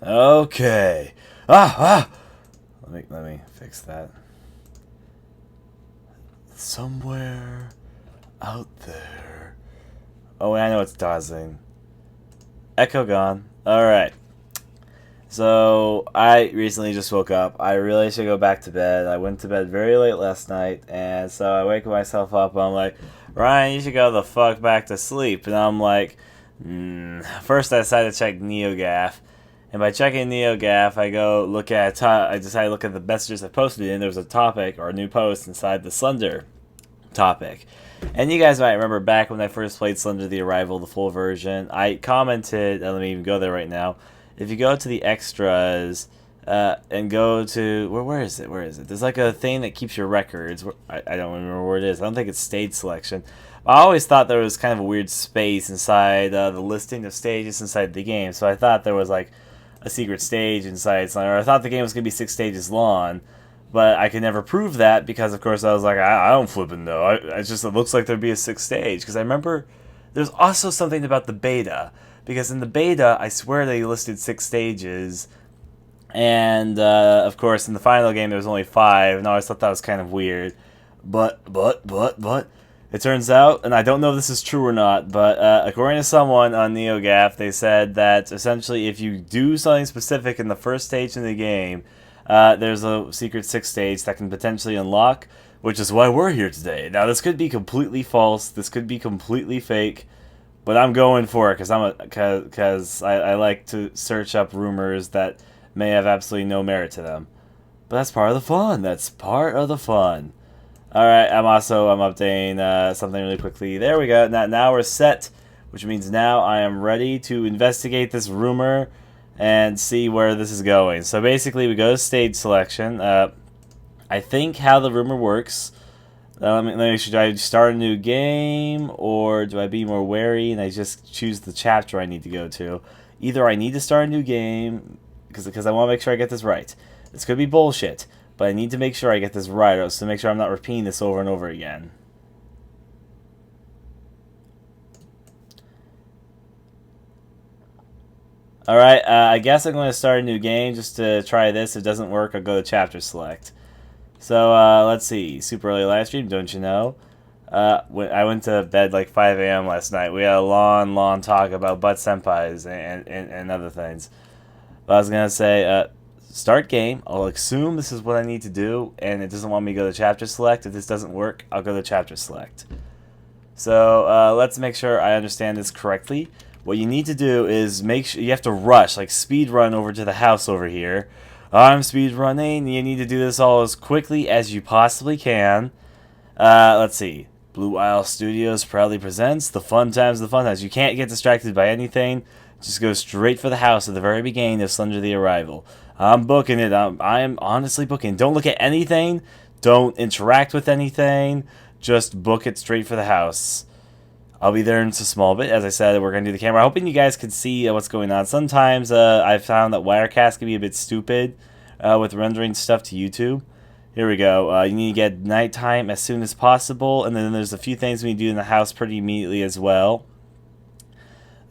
Okay. Ah! Let me fix that. Somewhere out there. Oh, I know it's dawsing. Echo gone. Alright. So, I recently just woke up. I really should go back to bed. I went to bed very late last night, and so I wake myself up, and I'm like, Ryan, you should go the fuck back to sleep. And I'm like, First I decided to check NeoGaf. And by checking NeoGaf, I go look at, I decided to look at the messages I posted, and there was a topic, or a new post inside the Slender topic. And you guys might remember back when I first played Slender the Arrival, the full version, I commented, let me even go there right now. If you go to the extras and go to, where is it? There's like a thing that keeps your records. I don't remember where it is. I don't think it's stage selection. I always thought there was kind of a weird space inside the listing of stages inside the game. So I thought there was like a secret stage inside Slender. I thought the game was going to be 6 stages long. But I could never prove that because, of course, I was like, I don't flipping know. It looks like there'd be a 6th stage. Because I remember there's also something about the beta. Because in the beta, I swear they listed 6 stages. And, of course, in the final game, there was only 5. And I always thought that was kind of weird. But, it turns out, and I don't know if this is true or not, but according to someone on NeoGaf, they said that essentially if you do something specific in the first stage in the game, there's a secret 6th stage that can potentially unlock, which is why we're here today. Now, this could be completely false. This could be completely fake, but I'm going for it because I like to search up rumors that may have absolutely no merit to them. But that's part of the fun. That's part of the fun. All right, I'm updating something really quickly. There we go. Now we're set, which means now I am ready to investigate this rumor and see where this is going. So basically, we go to stage selection. I think how the rumor works. Should I start a new game, or do I be more wary and I just choose the chapter I need to go to? Either I need to start a new game because I want to make sure I get this right. This could be bullshit, but I need to make sure I get this right, so make sure I'm not repeating this over and over again. Alright, I guess I'm going to start a new game just to try this. If it doesn't work, I'll go to chapter select. So, let's see. Super early live stream, don't you know? I went to bed like 5 a.m. last night. We had a long talk about butt senpais and other things. But I was going to say, start game. I'll assume this is what I need to do, and it doesn't want me to go to chapter select. If this doesn't work, I'll go to chapter select. So, let's make sure I understand this correctly. What you need to do is make sure you have to rush, like speed run over to the house over here. I'm speed running. You need to do this all as quickly as you possibly can. Let's see. Blue Isle Studios proudly presents the fun times. You can't get distracted by anything. Just go straight for the house at the very beginning of Slender the Arrival. I'm booking it. I am honestly booking. Don't look at anything. Don't interact with anything. Just book it straight for the house. I'll be there in just a small bit. As I said, we're going to do the camera. Hoping you guys can see what's going on. Sometimes I've found that Wirecast can be a bit stupid with rendering stuff to YouTube. Here we go. You need to get nighttime as soon as possible. And then there's a few things we need to do in the house pretty immediately as well.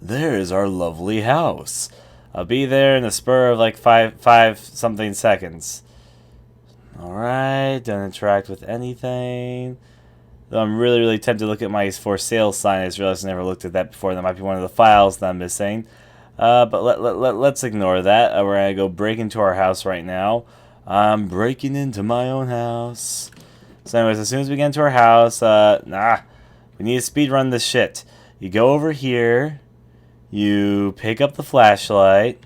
There is our lovely house. I'll be there in a spur of like five something seconds. Alright, don't interact with anything. Though I'm really tempted to look at my for sale sign. I just realized I never looked at that before. That might be one of the files that I'm missing. But let's ignore that. We're going to go break into our house right now. I'm breaking into my own house. So anyways, as soon as we get into our house, we need to speed run this shit. You go over here. You pick up the flashlight.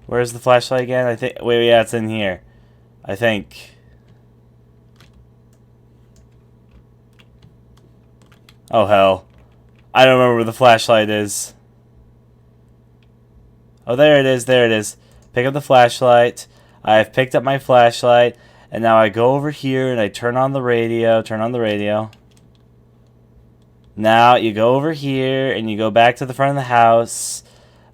Where's the flashlight again? I think. Wait, yeah, it's in here. I think. Oh hell. I don't remember where the flashlight is. Oh, there it is. Pick up the flashlight. I've picked up my flashlight. And now I go over here and I turn on the radio. Now you go over here and you go back to the front of the house.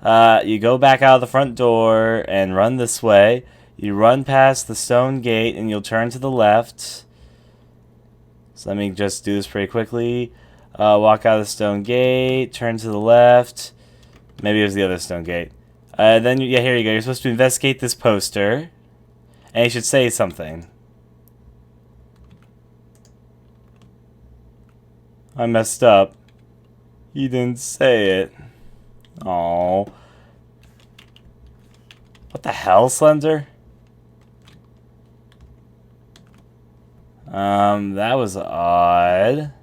You go back out of the front door and run this way. You run past the stone gate and you'll turn to the left. So let me just do this pretty quickly. Walk out of the stone gate. Turn to the left. Maybe it was the other stone gate. Then, yeah, here you go. You're supposed to investigate this poster. And you should say something. I messed up. You didn't say it. Oh. What the hell, Slender? That was odd.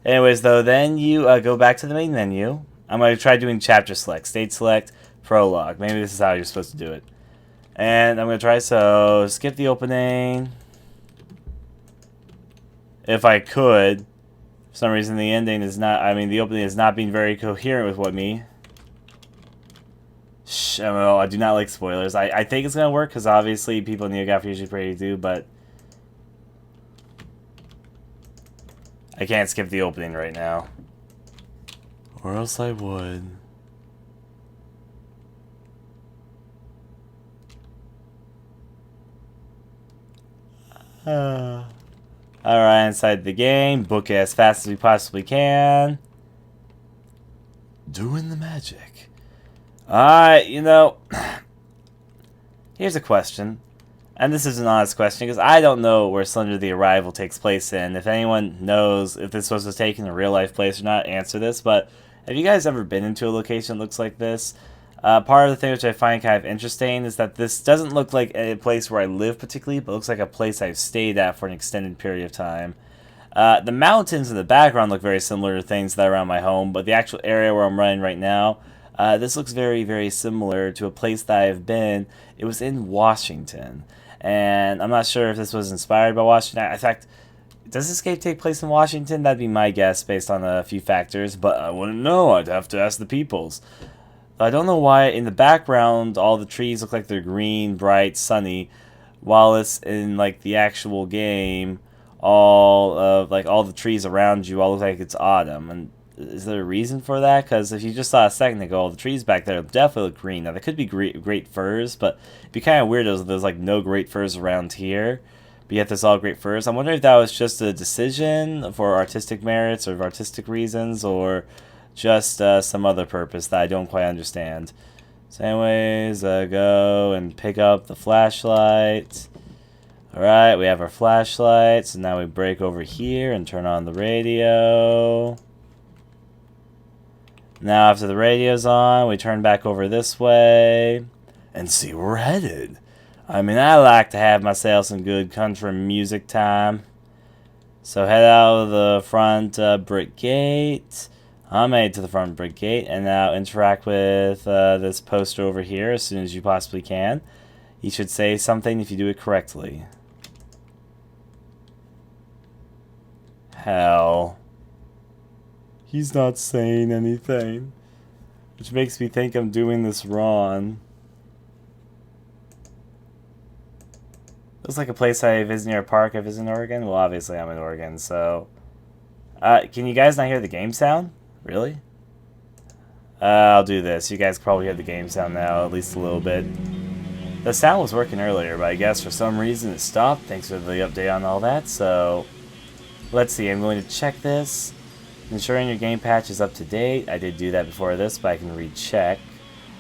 Anyways, though, then you go back to the main menu. I'm going to try doing chapter select, state select, prologue. Maybe this is how you're supposed to do it. And I'm going to try, so skip the opening. If I could. For some reason, the ending is not, the opening is not being very coherent with what me. Shh, I do not like spoilers. I think it's going to work, because obviously people in NeoGAF are usually pretty do, but I can't skip the opening right now. Or else I would. Alright, inside the game. Book it as fast as we possibly can. Doing the magic. Alright, here's a question. And this is an honest question, because I don't know where Slender the Arrival takes place in. If anyone knows if this was taken in a real-life place or not, answer this. But have you guys ever been into a location that looks like this? Part of the thing which I find kind of interesting is that this doesn't look like a place where I live particularly, but looks like a place I've stayed at for an extended period of time. The mountains in the background look very similar to things that are around my home, but the actual area where I'm running right now, this looks very, very similar to a place that I've been. It was in Washington. And I'm not sure if this was inspired by Washington. In fact, does this game take place in Washington? That'd be my guess based on a few factors, but I wouldn't know. I'd have to ask the peoples. I don't know why in the background all the trees look like they're green, bright, sunny, while it's in like the actual game, all the trees around you all look like it's autumn. And is there a reason for that? Because if you just saw a second ago, all the trees back there definitely look green. Now, there could be great firs, but it'd be kind of weird if there's like no great firs around here, but yet there's all great firs. I'm wondering if that was just a decision for artistic merits or artistic reasons, or just some other purpose that I don't quite understand. So anyways, go and pick up the flashlight. Alright, we have our flashlight, so now we break over here and turn on the radio. Now after the radio's on, we turn back over this way and see where we're headed. I like to have myself some good country music time. So head out of the front brick gate. I'm headed to the front brick gate, and now interact with this poster over here as soon as you possibly can. You should say something if you do it correctly. Hell. He's not saying anything, which makes me think I'm doing this wrong. Looks like a place I visit near a park I visit in Oregon. Well, obviously I'm in Oregon, so... can you guys not hear the game sound? Really? I'll do this. You guys can probably hear the game sound now, at least a little bit. The sound was working earlier, but I guess for some reason it stopped. Thanks for the update on all that, so... Let's see, I'm going to check this. Ensuring your game patch is up to date. I did do that before this, but I can recheck.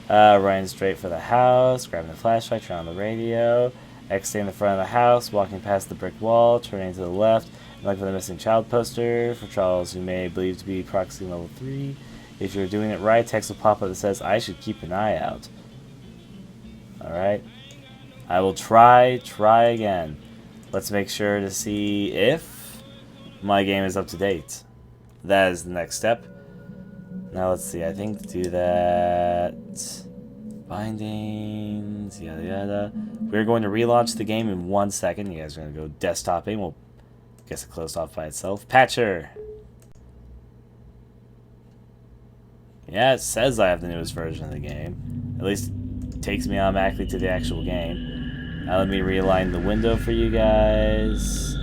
Running straight for the house, grabbing the flashlight, turn on the radio, exiting the front of the house, walking past the brick wall, turning to the left, and look for the missing child poster for Charles, who may believe to be proxy level 3. If you're doing it right, text will pop up that says, I should keep an eye out. Alright. I will try again. Let's make sure to see if my game is up to date. That is the next step. Now let's see, I think to do that... Bindings, yada yada. We're going to relaunch the game in 1 second. You guys are going to go desktoping. We'll guess it closed off by itself. Patcher! Yeah, it says I have the newest version of the game. At least it takes me automatically to the actual game. Now let me realign the window for you guys.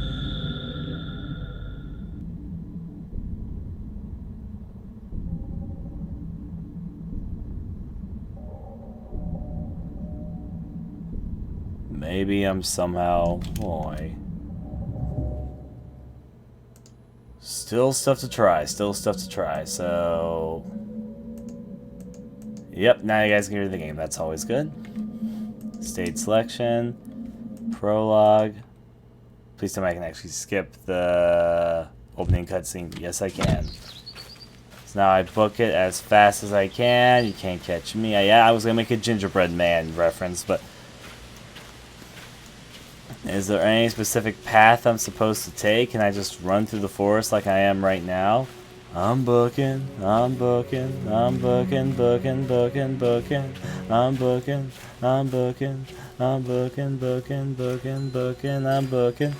Maybe I'm somehow... Boy. Still stuff to try. Still stuff to try. So, yep. Now you guys can hear the game. That's always good. Stage selection, prologue. Please tell me I can actually skip the opening cutscene. Yes, I can. So now I book it as fast as I can. You can't catch me. Yeah, I was gonna make a gingerbread man reference, but is there any specific path I'm supposed to take? Can I just run through the forest like I am right now? I'm booking, I'm booking, I'm booking, booking, booking, booking, I'm booking, I'm booking, I'm booking, booking, booking, booking, I'm booking.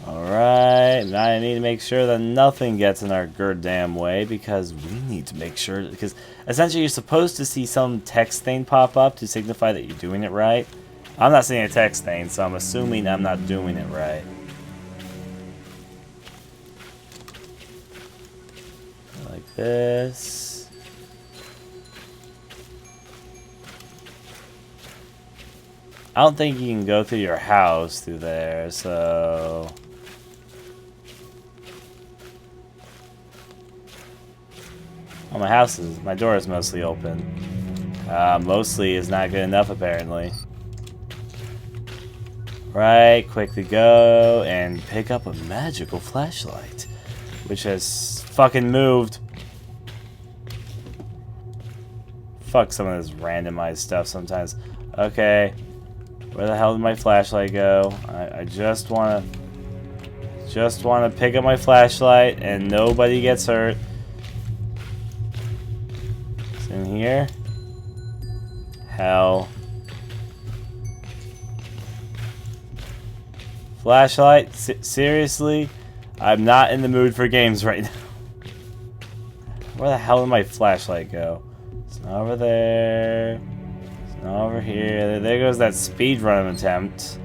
Alright, now I need to make sure that nothing gets in our goddamn way because we need to make sure, because essentially you're supposed to see some text thing pop up to signify that you're doing it right. I'm not seeing a text thing, so I'm assuming I'm not doing it right. Like this. I don't think you can go through your house through there, so... Oh, my door is mostly open. Mostly is not good enough, apparently. Right, quickly go and pick up a magical flashlight, which has fucking moved. Fuck some of this randomized stuff sometimes. Okay, where the hell did my flashlight go? I just wanna pick up my flashlight and nobody gets hurt. In here? Hell. Flashlight? Seriously? I'm not in the mood for games right now. Where the hell did my flashlight go? It's not over there. It's not over here. There goes that speedrun attempt.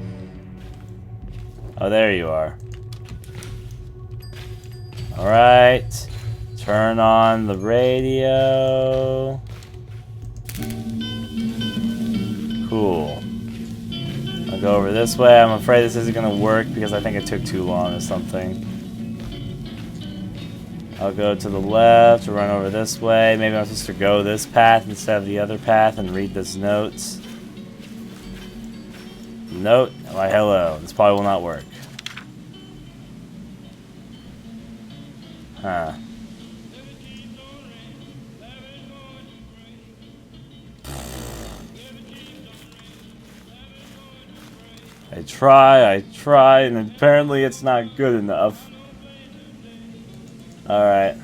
Oh, there you are. Alright. Turn on the radio. Cool. I'll go over this way. I'm afraid this isn't going to work because I think it took too long or something. I'll go to the left or run over this way. Maybe I'm supposed to go this path instead of the other path and read this notes. Note. Why, hello. This probably will not work. Huh. I try, and apparently it's not good enough. Alright.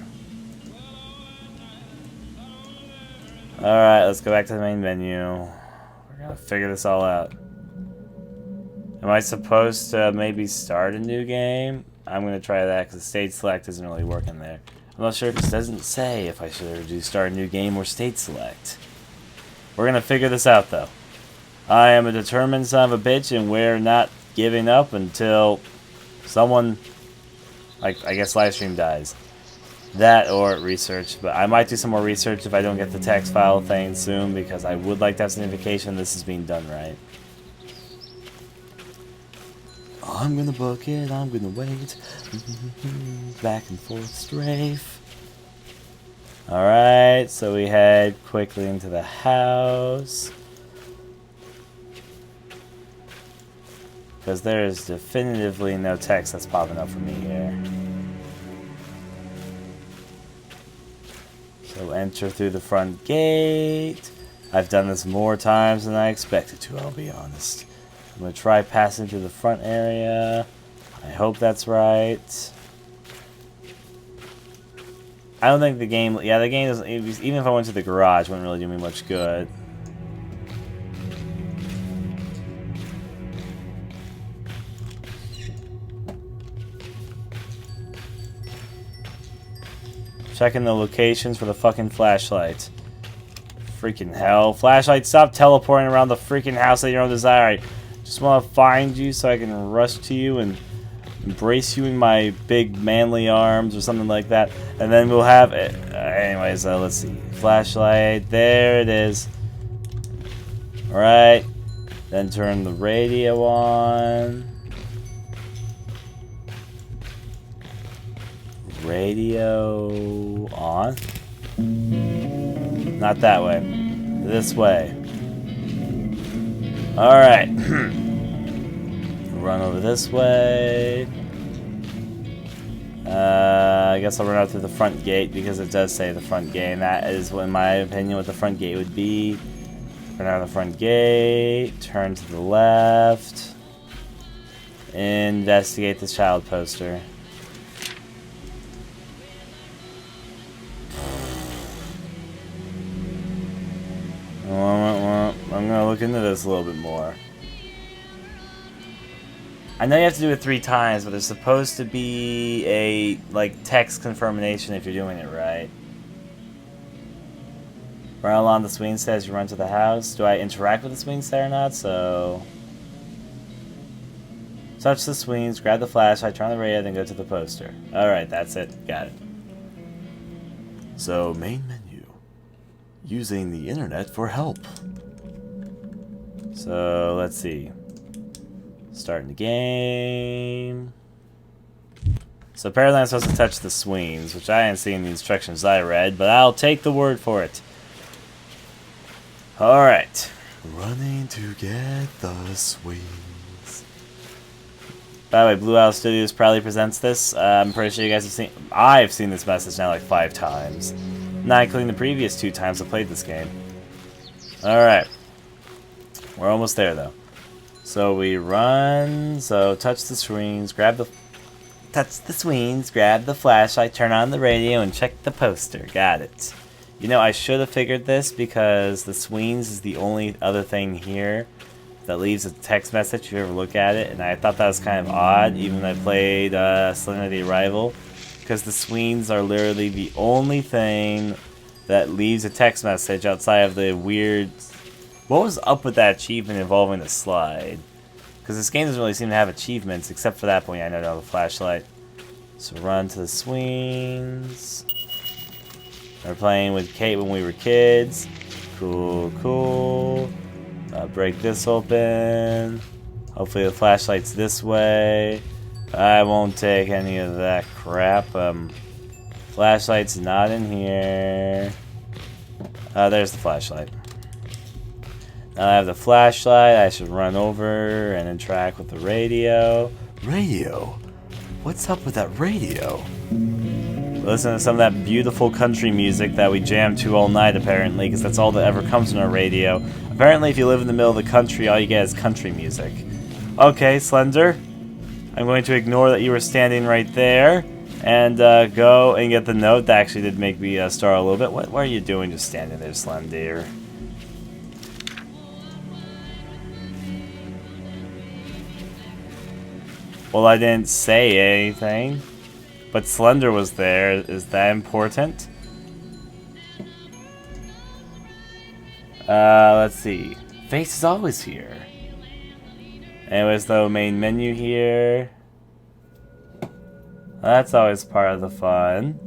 Alright, let's go back to the main menu. We're gonna figure this all out. Am I supposed to maybe start a new game? I'm gonna try that because stage select isn't really working there. I'm not sure because it doesn't say if I should do start a new game or stage select. We're gonna figure this out though. I am a determined son of a bitch, and we're not giving up until someone, like, I guess livestream dies. That or research, but I might do some more research if I don't get the text file thing soon, because I would like to have some indication this is being done right. I'm gonna book it, I'm gonna wait. Back and forth strafe. Alright, so we head quickly into the house. Because there is definitively no text that's popping up for me here. So enter through the front gate. I've done this more times than I expected to, I'll be honest. I'm going to try passing through the front area. I hope that's right. I don't think the game... Yeah, the game doesn't... Even if I went to the garage, it wouldn't really do me much good. Checking the locations for the fucking flashlight. Freaking hell. Flashlight, stop teleporting around the freaking house at your own desire. I just want to find you so I can rush to you and embrace you in my big manly arms or something like that. And then we'll have it. Anyways, let's see. Flashlight. There it is. Alright. Then turn the radio on. Radio on. Not that way. This way. Alright. Run over this way. I guess I'll run out through the front gate because it does say the front gate, and that is, in my opinion, what the front gate would be. Run out of the front gate, turn to the left, investigate this child poster. I'm gonna look into this a little bit more. I know you have to do it 3 times, but there's supposed to be a, like, text confirmation if you're doing it right. Run along the swing set as you run to the house. Do I interact with the swing set or not? So... touch the swings, grab the flashlight, turn on the radio, then go to the poster. Alright, that's it. Got it. So, main menu. Using the internet for help. So, let's see. Starting the game. So apparently I'm supposed to touch the swings, which I didn't see in the instructions I read, but I'll take the word for it. Alright. Running to get the swings. By the way, Blue Owl Studios proudly presents this. I'm pretty sure you guys have seen... I've seen this message now like 5 times. Not including the previous 2 times I played this game. Alright. We're almost there, though. So we run, so touch the swings, grab the flashlight, turn on the radio, and check the poster. Got it. You know, I should have figured this because the swings is the only other thing here that leaves a text message if you ever look at it, and I thought that was kind of odd, even when I played Slender the Arrival, because the swings are literally the only thing that leaves a text message outside of the weird... What was up with that achievement involving the slide? Because this game doesn't really seem to have achievements, except for that point I know the flashlight. So run to the swings. We're playing with Kate when we were kids. Cool, cool. Break this open. Hopefully the flashlight's this way. I won't take any of that crap. Flashlight's not in here. There's the flashlight. Now I have the flashlight, I should run over and interact with the radio. Radio? What's up with that radio? Listen to some of that beautiful country music that we jam to all night, apparently, because that's all that ever comes on our radio. Apparently, if you live in the middle of the country, all you get is country music. Okay, Slender. I'm going to ignore that you were standing right there and go and get the note. That actually did make me start a little bit. What are you doing just standing there, Slender? Well, I didn't say anything, but Slender was there. Is that important? Let's see. Face is always here. Anyways, though, main menu here. That's always part of the fun.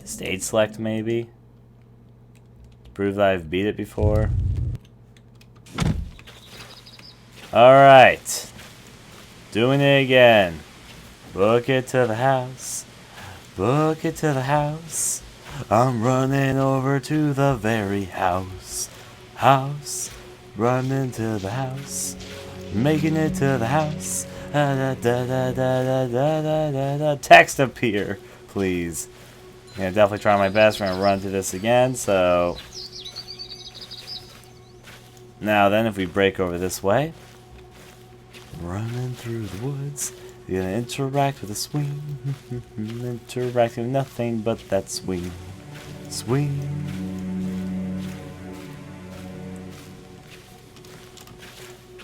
Stage select, maybe? To prove that I've beat it before. Alright. Doing it again. Book it to the house. Book it to the house. I'm running over to the very house. House. Running to the house. Making it to the house. Text appear, please. I'm gonna definitely try my best. We're gonna run through this again, so... Now then, if we break over this way... Running through the woods, you're gonna interact with a swing. Interacting with nothing but that swing. Swing.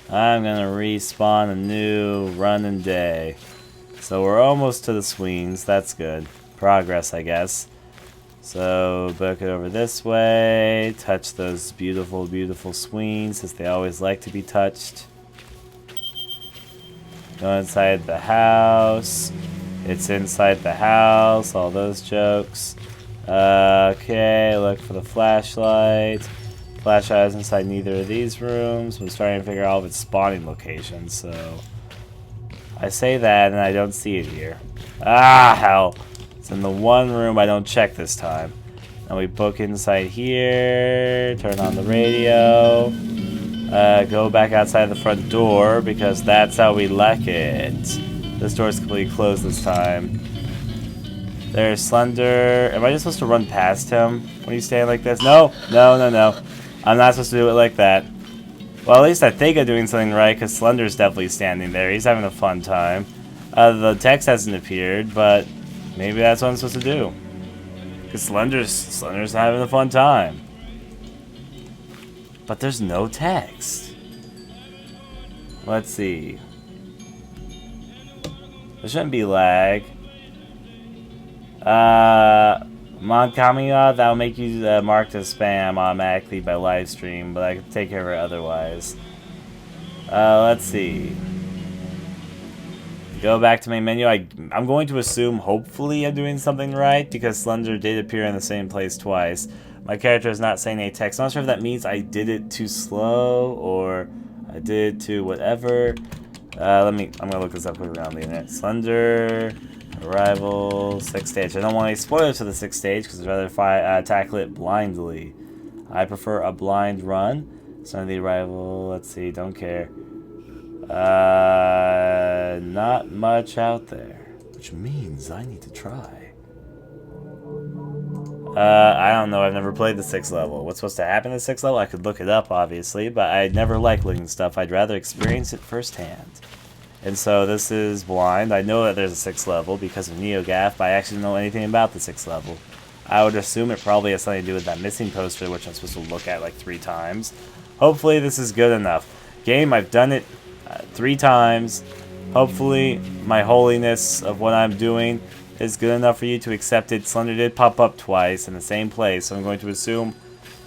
I'm gonna respawn a new running day. So we're almost to the swings, that's good. Progress, I guess. So, book it over this way. Touch those beautiful, beautiful swings, as they always like to be touched. Go inside the house. It's inside the house. All those jokes. Okay, look for the flashlight. Flashlight is inside neither of these rooms. I'm starting to figure out all of its spawning locations, so... I say that and I don't see it here. Ah, hell. It's in the one room I don't check this time. And we book inside here, turn on the radio, go back outside the front door because that's how we like it. This door is completely closed this time. There's Slender. Am I just supposed to run past him when he's standing like this? No, no, no, no. I'm not supposed to do it like that. Well, at least I think I'm doing something right because Slender's definitely standing there. He's having a fun time. The text hasn't appeared, but maybe that's what I'm supposed to do. Because Slender's having a fun time. But there's no text. Let's see. There shouldn't be lag. Monkamiya, that'll make you marked as spam automatically by live stream, but I can take care of it otherwise. Let's see. Go back to main menu. I'm going to assume, hopefully, I'm doing something right, because Slender did appear in the same place twice. My character is not saying any text. I'm not sure if that means I did it too slow, or I did it too whatever. I'm gonna look this up quickly on the internet. Slender arrival 6th stage. I don't want any spoilers for the 6th stage because I'd rather tackle it blindly. I prefer a blind run. Slender the arrival. Let's see. Don't care. Not much out there, which means I need to try. I don't know. I've never played the 6th level. What's supposed to happen in the 6th level? I could look it up, obviously, but I never like looking stuff. I'd rather experience it firsthand. And so this is blind. I know that there's a 6th level because of NeoGAF, but I actually don't know anything about the 6th level. I would assume it probably has something to do with that missing poster, which I'm supposed to look at like 3 times. Hopefully this is good enough. Game, I've done it 3 times. Hopefully my holiness of what I'm doing is good enough for you to accept it. Slender did pop up twice in the same place, so I'm going to assume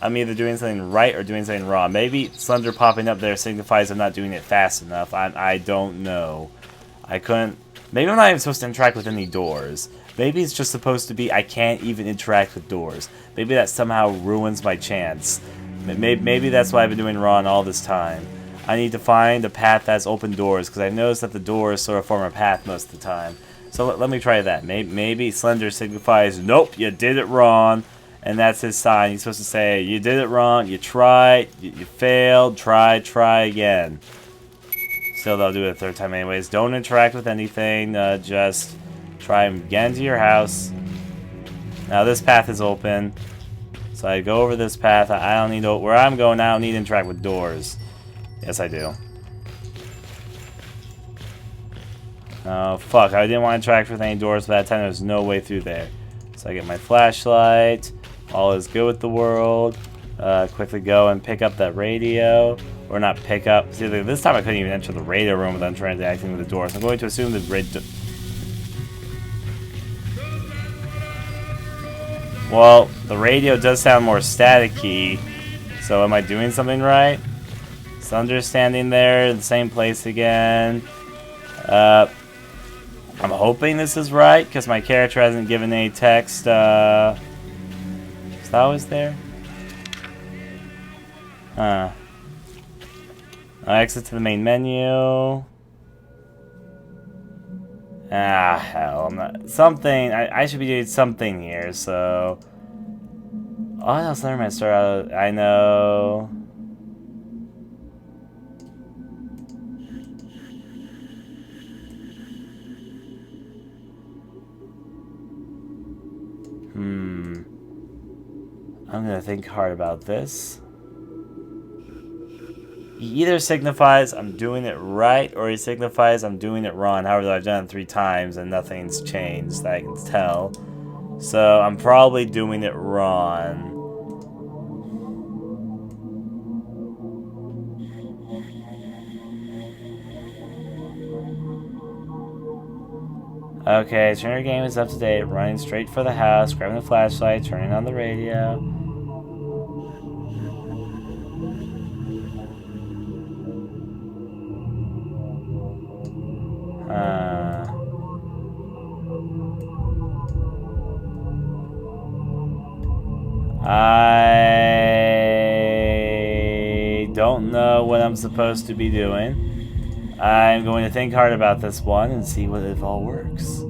I'm either doing something right or doing something wrong. Maybe Slender popping up there signifies I'm not doing it fast enough. I don't know. I couldn't... Maybe I'm not even supposed to interact with any doors. Maybe it's just supposed to be I can't even interact with doors. Maybe that somehow ruins my chance. Maybe that's what I've been doing wrong all this time. I need to find a path that's open doors, because I've noticed that the doors sort of form a path most of the time. So let me try that. Maybe Slender signifies, nope, you did it wrong. And that's his sign. He's supposed to say, you did it wrong, you tried, you failed, try again. Still, they'll do it a 3rd time anyways. Don't interact with anything, just try and get into your house. Now this path is open. So I go over this path. I don't need to, where I'm going, I don't need to interact with doors. Yes, I do. Oh, fuck. I didn't want to interact with any doors, but that time there's no way through there. So I get my flashlight. All is good with the world. Quickly go and pick up that radio. Or not pick up. See, this time I couldn't even enter the radio room without interacting with the door. So I'm going to assume the radio... Well, the radio does sound more staticky. So am I doing something right? Slender's standing there in the same place again. I'm hoping this is right, because my character hasn't given any text. Is that always there? Huh. I exit to the main menu. Ah, hell. I'm not... Something... I should be doing something here, so... Oh, no, Slender might start out... I know... I'm gonna think hard about this. He either signifies I'm doing it right, or he signifies I'm doing it wrong. However, I've done it 3 times and nothing's changed that I can tell. So I'm probably doing it wrong. Okay, turner game is up to date. Running straight for the house, grabbing the flashlight, turning on the radio. I don't know what I'm supposed to be doing. I'm going to think hard about this one and see what if all works.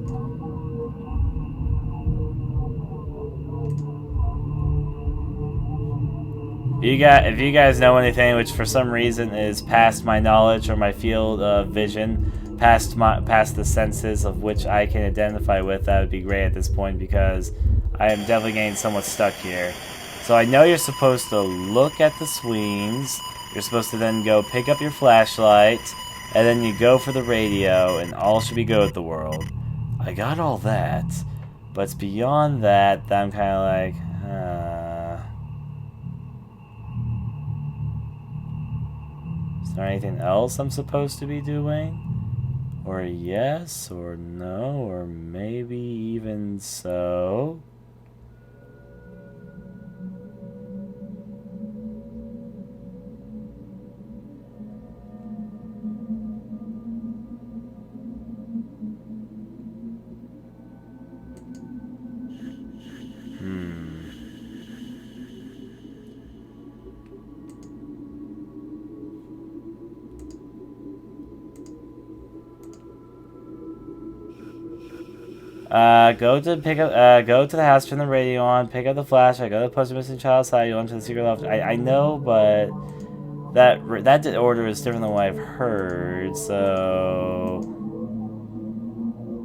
If you guys know anything which for some reason is past my knowledge or my field of vision, past the senses of which I can identify with, that would be great at this point, because I am definitely getting somewhat stuck here. So I know you're supposed to look at the swings. You're supposed to then go pick up your flashlight, and then you go for the radio, and all should be good with the world. I got all that, but it's beyond that I'm kind of like, is there anything else I'm supposed to be doing? Or yes, or no, or maybe even so? Go to the house, turn the radio on, pick up the flashlight, go to the post missing child side, you went to the secret loft. I know, but that order is different than what I've heard, so...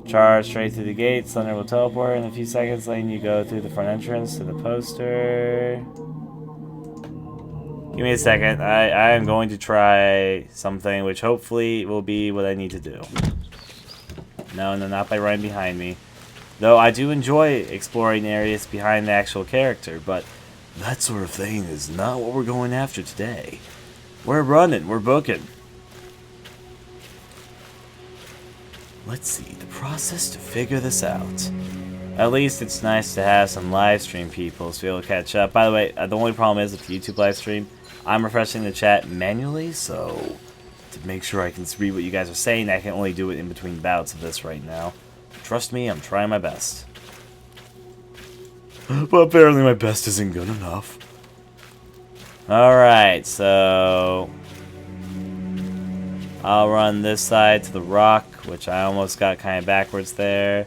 Charge straight through the gate, Slender will teleport in a few seconds, letting you go through the front entrance to the poster. Give me a second, I am going to try something which hopefully will be what I need to do. No, not by running behind me. Though I do enjoy exploring areas behind the actual character, but that sort of thing is not what we're going after today. We're running, we're booking. Let's see, the process to figure this out. At least it's nice to have some live stream people to be able to catch up. By the way, the only problem is with the YouTube live stream, I'm refreshing the chat manually, so to make sure I can read what you guys are saying, I can only do it in between bouts of this right now. Trust me, I'm trying my best. But apparently my best isn't good enough. Alright, so... I'll run this side to the rock, which I almost got kind of backwards there.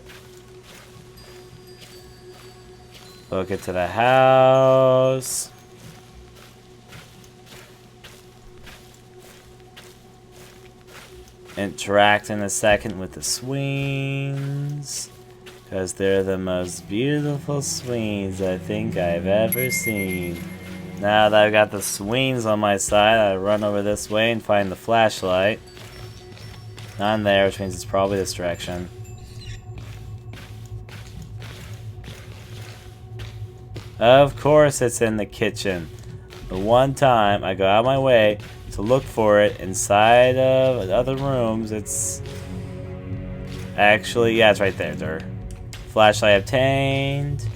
Book it to the house. Interact in a second with the swings, because they're the most beautiful swings I think I've ever seen. Now that I've got the swings on my side, I run over this way and find the flashlight. Not there, which means it's probably this direction. Of course it's in the kitchen. The one time I go out of my way to look for it inside of other rooms, it's actually, yeah, it's right there. Flashlight obtained.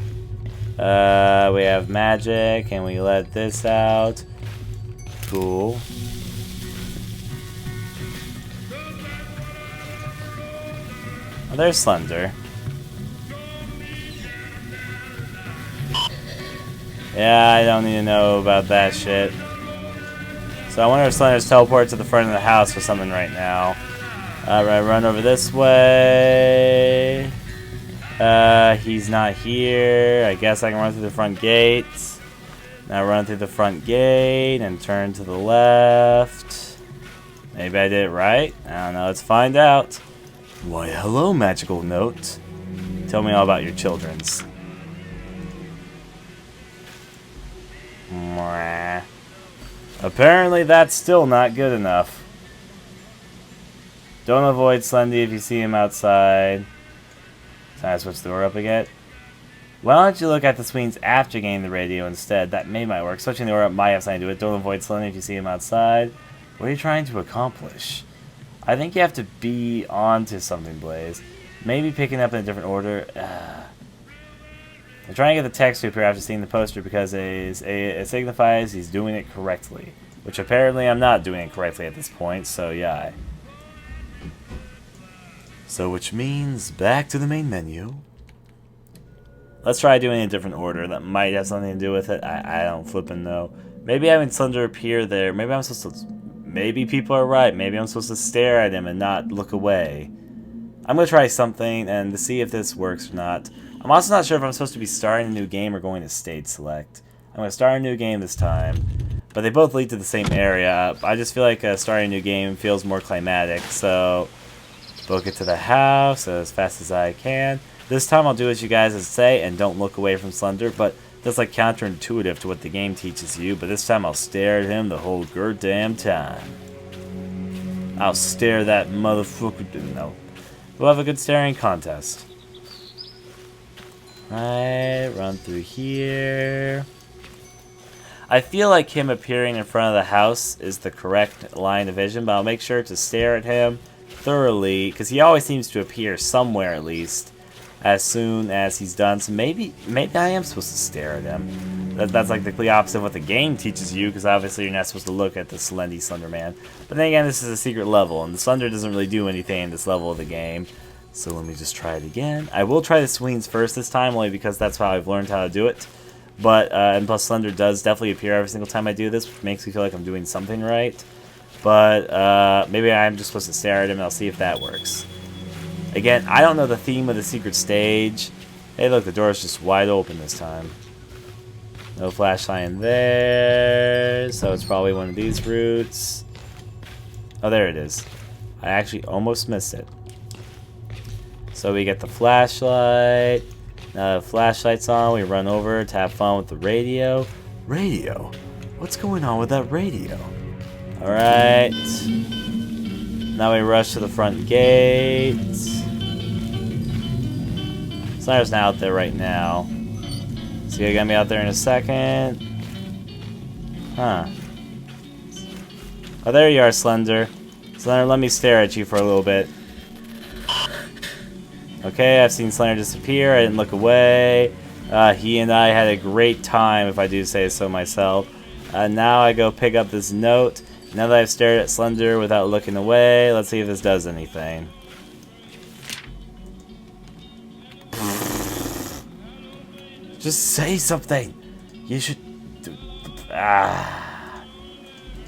We have magic, and we let this out. Cool. Oh, there's Slender. Yeah, I don't need to know about that shit. So I wonder if Slender's teleported to the front of the house or something right now. Alright, run over this way. He's not here. I guess I can run through the front gate. Now run through the front gate and turn to the left. Maybe I did it right. I don't know. Let's find out. Why, hello, magical note. Tell me all about your children's. Mwah. Apparently that's still not good enough. Don't avoid Slendy if you see him outside. Can I switch the door up again? Why don't you look at the swings after getting the radio instead? That might work. Switching the door up might have something to do with it. Don't avoid Slendy if you see him outside. What are you trying to accomplish? I think you have to be on to something, Blaze. Maybe picking up in a different order. I'm trying to get the text to appear after seeing the poster because it signifies he's doing it correctly. Which apparently I'm not doing it correctly at this point, so yeah. So which means back to the main menu. Let's try doing a different order. That might have something to do with it. I don't flippin' know. Maybe having Slender appear there. Maybe I'm supposed to maybe people are right. Maybe I'm supposed to stare at him and not look away. I'm going to try something and to see if this works or not. I'm also not sure if I'm supposed to be starting a new game or going to stage select. I'm going to start a new game this time, but they both lead to the same area. I just feel like starting a new game feels more climatic, so book it to the house as fast as I can. This time I'll do as you guys say and don't look away from Slender, but that's like counterintuitive to what the game teaches you. But this time I'll stare at him the whole goddamn time. I'll stare that motherfucker. No. We'll have a good staring contest. Right, run through here. I feel like him appearing in front of the house is the correct line of vision, but I'll make sure to stare at him thoroughly, because he always seems to appear somewhere at least as soon as he's done. So maybe I am supposed to stare at him. That's like the complete opposite of what the game teaches you, because obviously you're not supposed to look at the Slender Man. But then again, this is a secret level, and the Slender doesn't really do anything in this level of the game. So let me just try it again. I will try the swings first this time, only because that's how I've learned how to do it. But, and plus Slender does definitely appear every single time I do this, which makes me feel like I'm doing something right. But, maybe I'm just supposed to stare at him and I'll see if that works. Again, I don't know the theme of the secret stage. Hey, look, the door is just wide open this time. No flashlight in there, so it's probably one of these routes. Oh, there it is. I actually almost missed it. So we get the flashlight. Now the flashlight's on, we run over to have fun with the radio. Radio? What's going on with that radio? Alright. Now we rush to the front gate. Slender's not out there right now. So you're gonna be out there in a second. Huh. Oh, there you are, Slender. Slender, let me stare at you for a little bit. Okay, I've seen Slender disappear. I didn't look away. He and I had a great time, if I do say so myself. Now I go pick up this note. Now that I've stared at Slender without looking away, let's see if this does anything. Just say something. You should.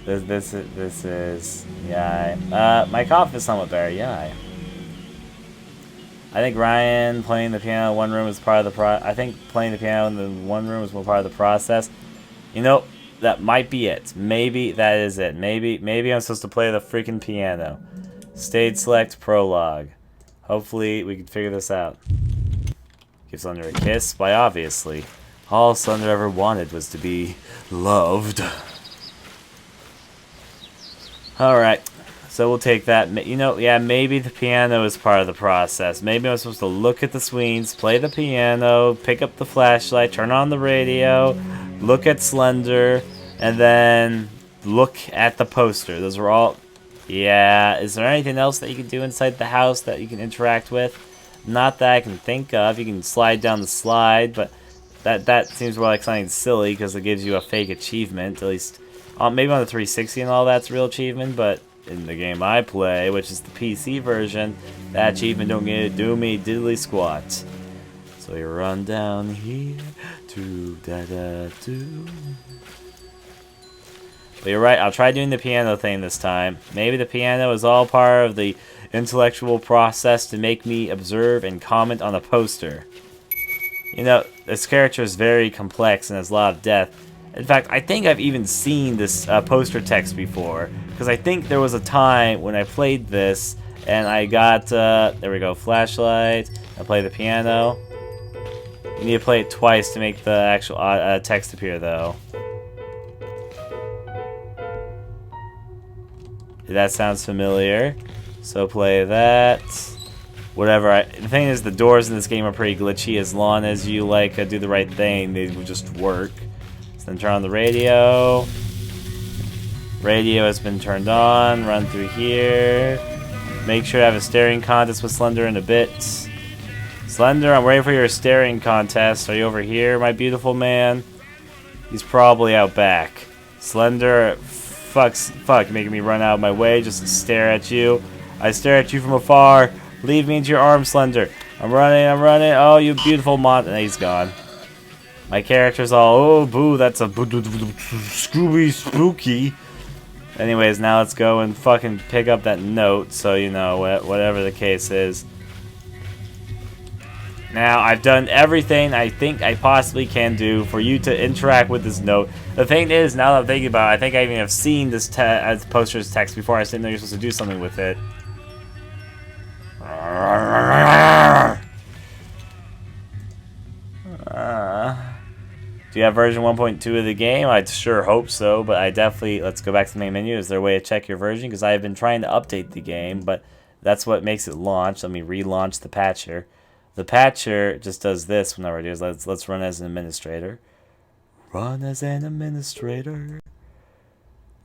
This is yeah. My cough is somewhat better. Yeah. I think Ryan playing the piano in one room is part of the I think playing the piano in the one room is more part of the process. You know, that might be it. Maybe that is it. Maybe I'm supposed to play the freaking piano. Stage select prologue. Hopefully we can figure this out. Give Slender a kiss. Why, obviously, all Slender ever wanted was to be loved. All right. So we'll take that. You know, yeah, maybe the piano is part of the process. Maybe I'm supposed to look at the swings, play the piano, pick up the flashlight, turn on the radio, look at Slender, and then look at the poster. Those are all... Yeah, is there anything else that you can do inside the house that you can interact with? Not that I can think of. You can slide down the slide, but that seems more like something silly because it gives you a fake achievement. At least, maybe on the 360 and all that's a real achievement, but... in the game I play, which is the PC version, that achievement don't get to do me diddly squat. So you run down here to da-da-do. But you're right, I'll try doing the piano thing this time. Maybe the piano is all part of the intellectual process to make me observe and comment on a poster. You know, this character is very complex and has a lot of depth. In fact, I think I've even seen this poster text before. Because I think there was a time when I played this and I got, there we go, flashlight. I play the piano. You need to play it twice to make the actual text appear, though. That sounds familiar. So play that. Whatever. The thing is, the doors in this game are pretty glitchy. As long as you, like, do the right thing, they will just work. So then turn on the radio. Radio has been turned on. Run through here. Make sure to have a staring contest with Slender in a bit. Slender, I'm ready for your staring contest. Are you over here, my beautiful man? He's probably out back. Slender, fuck, you're making me run out of my way just to stare at you. I stare at you from afar. Leave me into your arms, Slender. I'm running. Oh, you beautiful and he's gone. My character's all, oh, boo, that's a Scooby Spooky. Anyways, now let's go and fucking pick up that note, so you know, whatever the case is. Now, I've done everything I think I possibly can do for you to interact with this note. The thing is, now that I'm thinking about it, I think I even have seen this poster's text before. I didn't know you're supposed to do something with it. Do you have version 1.2 of the game? I sure hope so, but I definitely... Let's go back to the main menu. Is there a way to check your version? Because I have been trying to update the game, but that's what makes it launch. Let me relaunch the patcher. The patcher just does this whenever it is. Let's run as an administrator. Run as an administrator.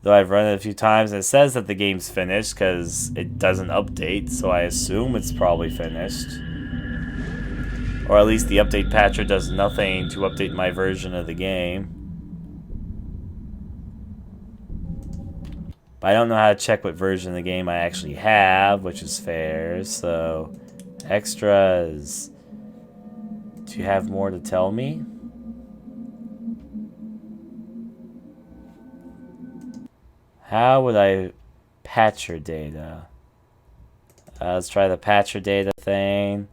Though I've run it a few times, and it says that the game's finished because it doesn't update, so I assume it's probably finished. Or at least the update patcher does nothing to update my version of the game. But I don't know how to check what version of the game I actually have, which is fair, so... Extras. Do you have more to tell me? How would I patch your data? Let's try the patcher data thing.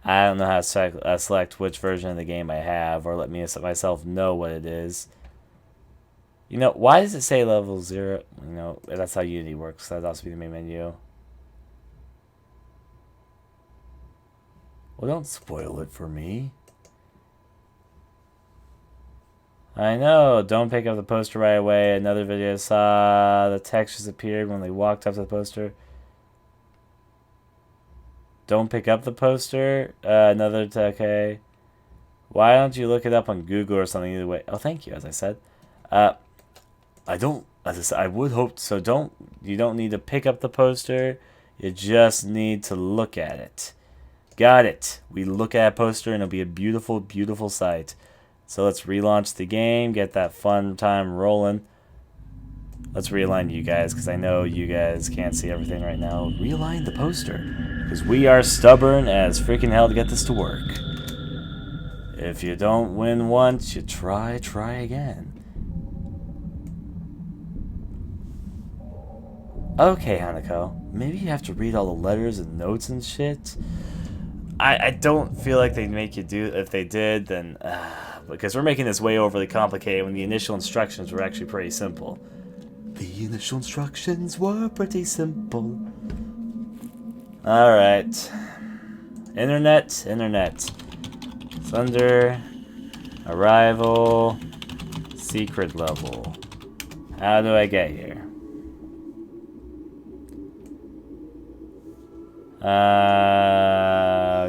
I don't know how to select which version of the game I have, or let me myself know what it is. You know, why does it say level 0? You know, that's how Unity works. That'd also be the main menu. Well, don't spoil it for me. I know. Don't pick up the poster right away. Another video saw the text just appeared when they walked up to the poster. Don't pick up the poster. Okay. Why don't you look it up on Google or something either way? Oh, thank you, as I said. I don't, as I said, I would hope so. You don't need to pick up the poster. You just need to look at it. Got it. We look at a poster and it'll be a beautiful, beautiful sight. So let's relaunch the game, get that fun time rolling. Let's realign you guys, because I know you guys can't see everything right now. Realign the poster, because we are stubborn as freaking hell to get this to work. If you don't win once, you try again. Okay, Hanako, maybe you have to read all the letters and notes and shit. I don't feel like they'd make you do. If they did, then because we're making this way overly complicated when the initial instructions were actually pretty simple. The initial instructions were pretty simple. Alright. Internet. Slender. Arrival. Secret level. How do I get here?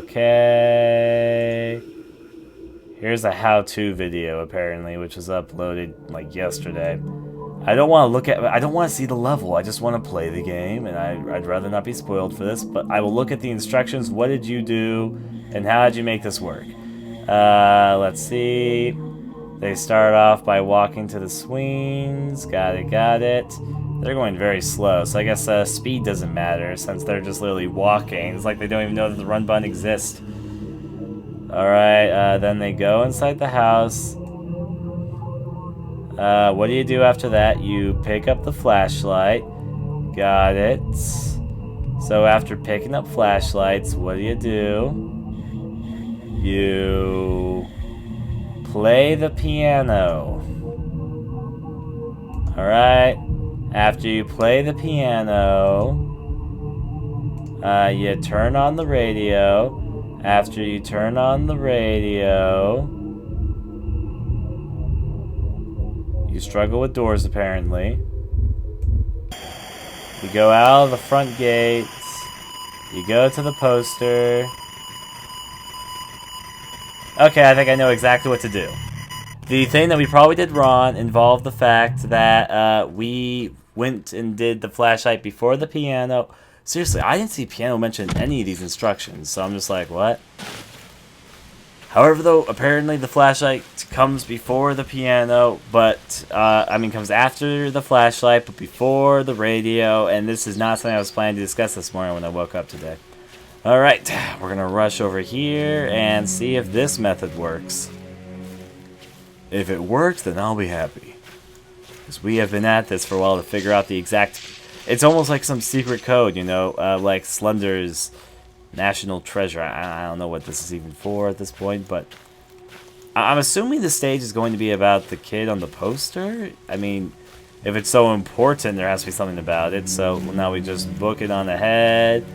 Okay. Here's a how-to video, apparently, which was uploaded, like, yesterday. I don't want to look at... I don't want to see the level. I just want to play the game, and I'd rather not be spoiled for this, but I will look at the instructions. What did you do, and how did you make this work? Let's see. They start off by walking to the swings. Got it. They're going very slow, so I guess speed doesn't matter, since they're just literally walking. It's like they don't even know that the run button exists. Alright, then they go inside the house. What do you do after that? You pick up the flashlight. Got it. So after picking up flashlights, what do? You play the piano. Alright. After you play the piano, you turn on the radio. After you turn on the radio, you struggle with doors, apparently. You go out of the front gates. You go to the poster. Okay, I think I know exactly what to do. The thing that we probably did wrong involved the fact that we went and did the flashlight before the piano. Seriously, I didn't see piano mentioned in any of these instructions, so I'm just like, what? However, though, apparently the flashlight comes before the piano, but, comes after the flashlight, but before the radio, and this is not something I was planning to discuss this morning when I woke up today. Alright, we're gonna rush over here and see if this method works. If it works, then I'll be happy. Because we have been at this for a while to figure out the exact... It's almost like some secret code, you know, like Slender's National Treasure. I don't know what this is even for at this point, but... I'm assuming the stage is going to be about the kid on the poster? I mean, if it's so important, there has to be something about it, so now we just book it on ahead.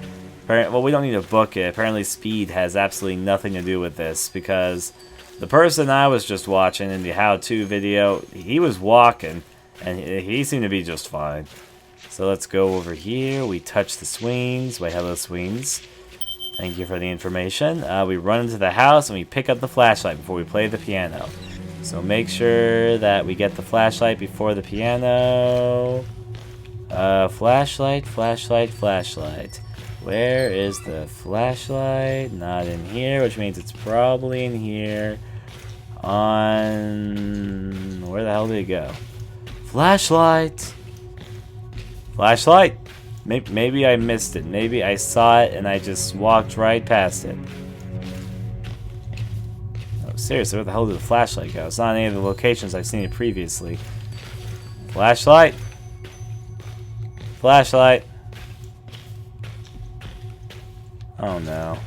Well, we don't need to book it. Apparently speed has absolutely nothing to do with this, because the person I was just watching in the how-to video, he was walking, and he seemed to be just fine. So let's go over here. We touch the swings. Wait, hello, swings. Thank you for the information. We run into the house, and we pick up the flashlight before we play the piano. So make sure that we get the flashlight before the piano. Flashlight, flashlight, flashlight. Where is the flashlight? Not in here, which means it's probably in here. On... Where the hell did it go? Flashlight! Flashlight! Maybe I missed it. Maybe I saw it and I just walked right past it. Oh, seriously, where the hell did the flashlight go? It's not in any of the locations I've seen it previously. Flashlight! Flashlight! Oh no.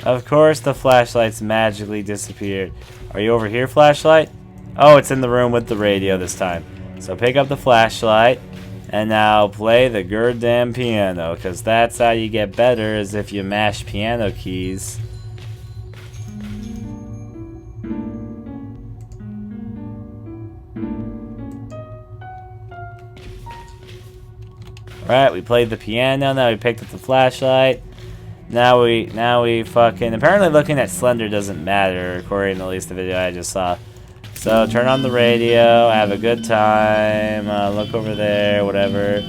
Of course the flashlight's magically disappeared. Are you over here, flashlight? Oh, it's in the room with the radio this time. So pick up the flashlight and now play the goddamn piano, because that's how you get better, is if you mash piano keys. Alright, we played the piano, now we picked up the flashlight. Now we fucking... Apparently looking at Slender doesn't matter, according to at least the video I just saw. So turn on the radio, have a good time, look over there, whatever.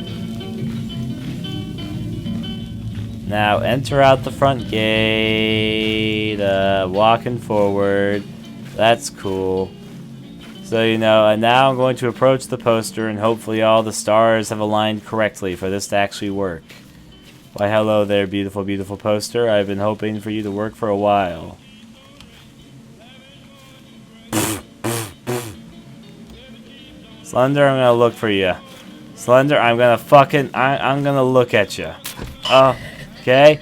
Now enter out the front gate, walking forward. That's cool. So, you know, and now I'm going to approach the poster and hopefully all the stars have aligned correctly for this to actually work. Why, hello there, beautiful, beautiful poster. I've been hoping for you to work for a while. Slender, I'm gonna look for you. Slender, I'm gonna fucking... I'm gonna look at you. Oh, okay.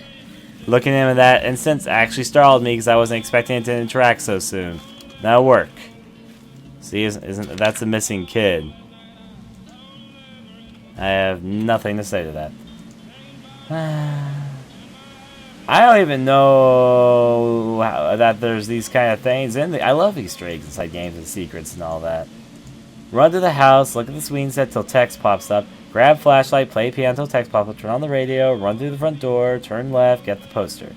Looking at him in that instance actually startled me because I wasn't expecting it to interact so soon. Now work. See, isn't that's a missing kid. I have nothing to say to that. I don't even know that there's these kind of things in I love Easter eggs inside games and secrets and all that. Run to the house, look at the swing set till text pops up, grab flashlight, play piano till text pops up, turn on the radio, run through the front door, turn left, get the poster.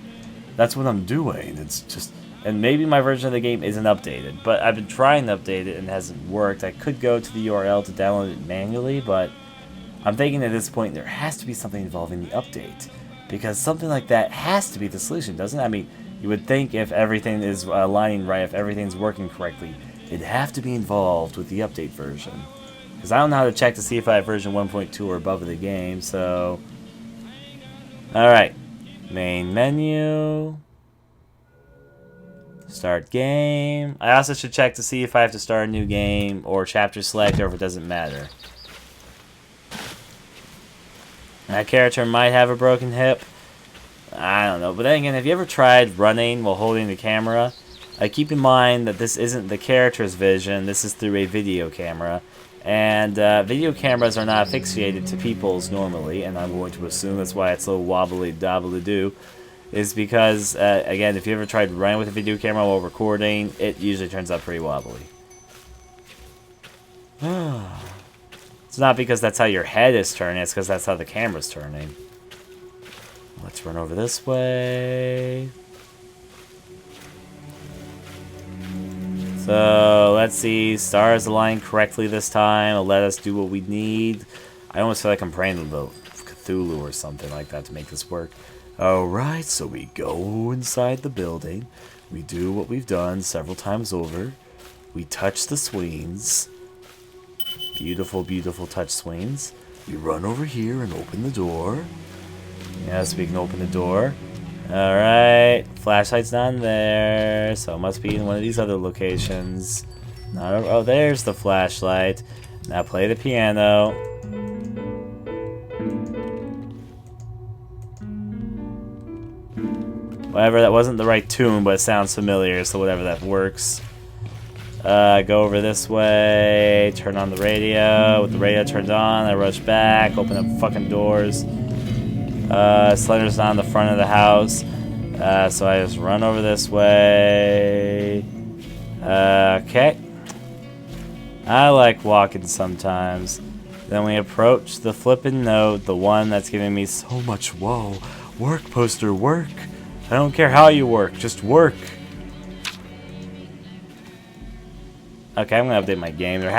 That's what I'm doing. It's just... And maybe my version of the game isn't updated, but I've been trying to update it and it hasn't worked. I could go to the URL to download it manually, but I'm thinking at this point there has to be something involving the update. Because something like that has to be the solution, doesn't it? I mean, you would think if everything is aligning right, if everything's working correctly, it'd have to be involved with the update version. Because I don't know how to check to see if I have version 1.2 or above of the game, so... Alright. Main menu... Start game. I also should check to see if I have to start a new game or chapter select or if it doesn't matter. That character might have a broken hip. I don't know. But then again, have you ever tried running while holding the camera? Keep in mind that this isn't the character's vision. This is through a video camera. And video cameras are not asphyxiated to people's normally. And I'm going to assume that's why it's so wobbly-dobbly-doo. Is because, again, if you ever tried running with a video camera while recording, it usually turns out pretty wobbly. It's not because that's how your head is turning, it's because that's how the camera's turning. Let's run over this way. So, let's see, stars align correctly this time, it'll let us do what we need. I almost feel like I'm praying to Cthulhu or something like that to make this work. Alright, so we go inside the building. We do what we've done several times over. We touch the swings. Beautiful, beautiful touch swings. We run over here and open the door. Yes, we can open the door. Alright, flashlight's not in there, so it must be in one of these other locations. Oh, there's the flashlight. Now play the piano. Whatever, that wasn't the right tune, but it sounds familiar, so whatever, that works. Go over this way, turn on the radio. With the radio turned on, I rush back, open up fucking doors. Slender's not in the front of the house, so I just run over this way. Okay. I like walking sometimes. Then we approach the flippin' note, the one that's giving me so much whoa. Work, poster, work. I don't care how you work, just work. Okay, I'm gonna update my game. There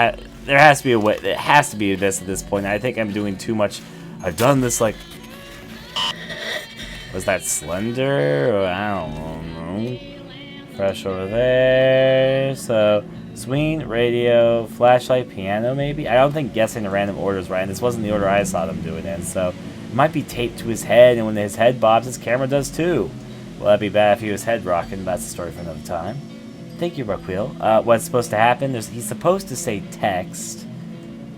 has to be a way. It has to be this at this point. I think I'm doing too much. I've done this like. Was that Slender? Or I don't know. Fresh over there. So swing, radio, flashlight, piano, maybe. I don't think guessing the random order is right. And this wasn't the order I saw them do it in. So it might be taped to his head, and when his head bobs, his camera does too. Well, that'd be bad if he was head rocking. That's a story for another time. Thank you, Brookwheel. What's supposed to happen? He's supposed to say text,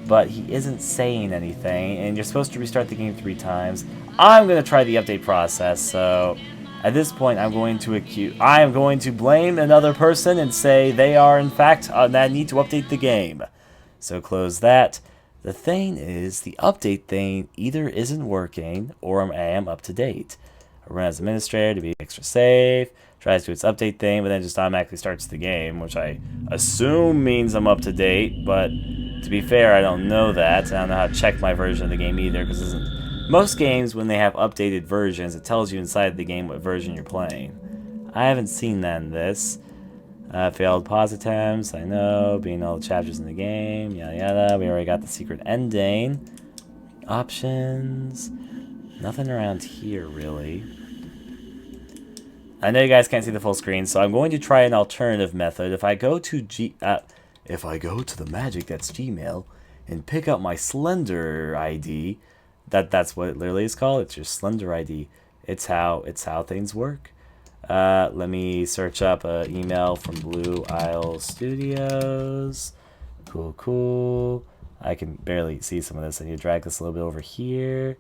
but he isn't saying anything, and you're supposed to restart the game 3 times. I'm going to try the update process, so at this point I am going to blame another person and say they are in fact that need to update the game. So close that. The thing is, the update thing either isn't working or I am up to date. I run as administrator to be extra safe. Tries to do its update thing, but then just automatically starts the game, which I assume means I'm up to date, but to be fair, I don't know that. I don't know how to check my version of the game either, because most games, when they have updated versions, it tells you inside the game what version you're playing. I haven't seen that in this. Failed pause attempts, I know, being all the chapters in the game, yada yada. We already got the secret ending. Options. Nothing around here, really. I know you guys can't see the full screen, so I'm going to try an alternative method. If I go to the magic that's Gmail and pick up my Slender ID, that's what it literally is called. It's your Slender ID. It's how things work. Let me search up an email from Blue Isle Studios. Cool. I can barely see some of this. I need to drag this a little bit over here.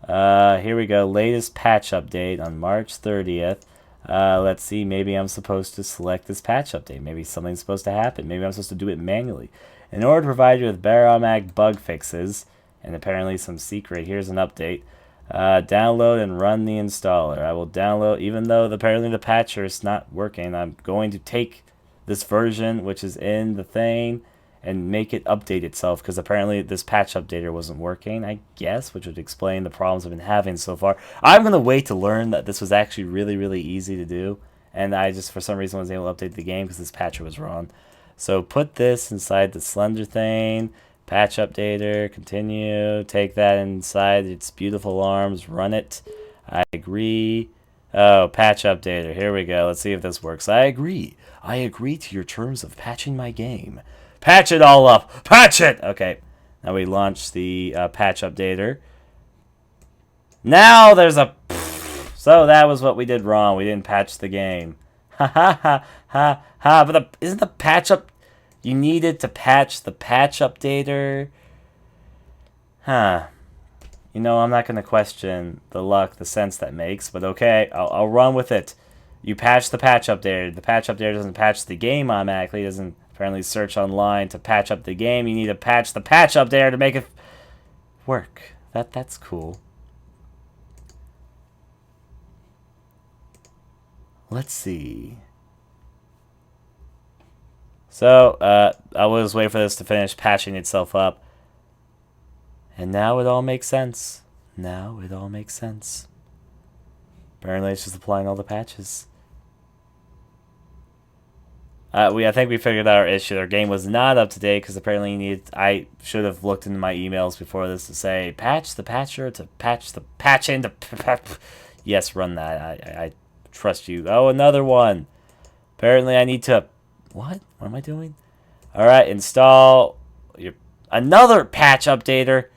Here we go. Latest patch update on March 30th. Let's see, maybe I'm supposed to select this patch update. Maybe something's supposed to happen. Maybe I'm supposed to do it manually. In order to provide you with better automatic bug fixes, and apparently some secret, here's an update. Download and run the installer. I will download, even though apparently the patcher is not working, I'm going to take this version, which is in the thing, and make it update itself, because apparently this patch updater wasn't working, I guess, which would explain the problems I've been having so far. I'm going to wait to learn that this was actually really, really easy to do, and I just, for some reason, wasn't able to update the game because this patcher was wrong. So put this inside the Slender thing, patch updater, continue, take that inside its beautiful arms, run it. I agree. Oh, patch updater, here we go. Let's see if this works. I agree to your terms of patching my game. Patch it all up. Patch it! Okay. Now we launch the patch updater. Now there's a... So that was what we did wrong. We didn't patch the game. Ha ha ha ha ha. But isn't the patch up... You needed to patch the patch updater? Huh. You know, I'm not going to question the sense that makes. But okay, I'll run with it. You patch the patch updater. The patch updater doesn't patch the game automatically. It doesn't... Apparently search online to patch up the game. You need to patch the patch up there to make it work. That's cool. Let's see. So, I will just wait for this to finish patching itself up. And now it all makes sense. Apparently it's just applying all the patches. I think we figured out our issue. Our game was not up to date because apparently I should have looked into my emails before this to say patch the patcher to patch the patching to yes, run that. I trust you. Oh, another one. Apparently I need to what am I doing? All right, install another patch updater.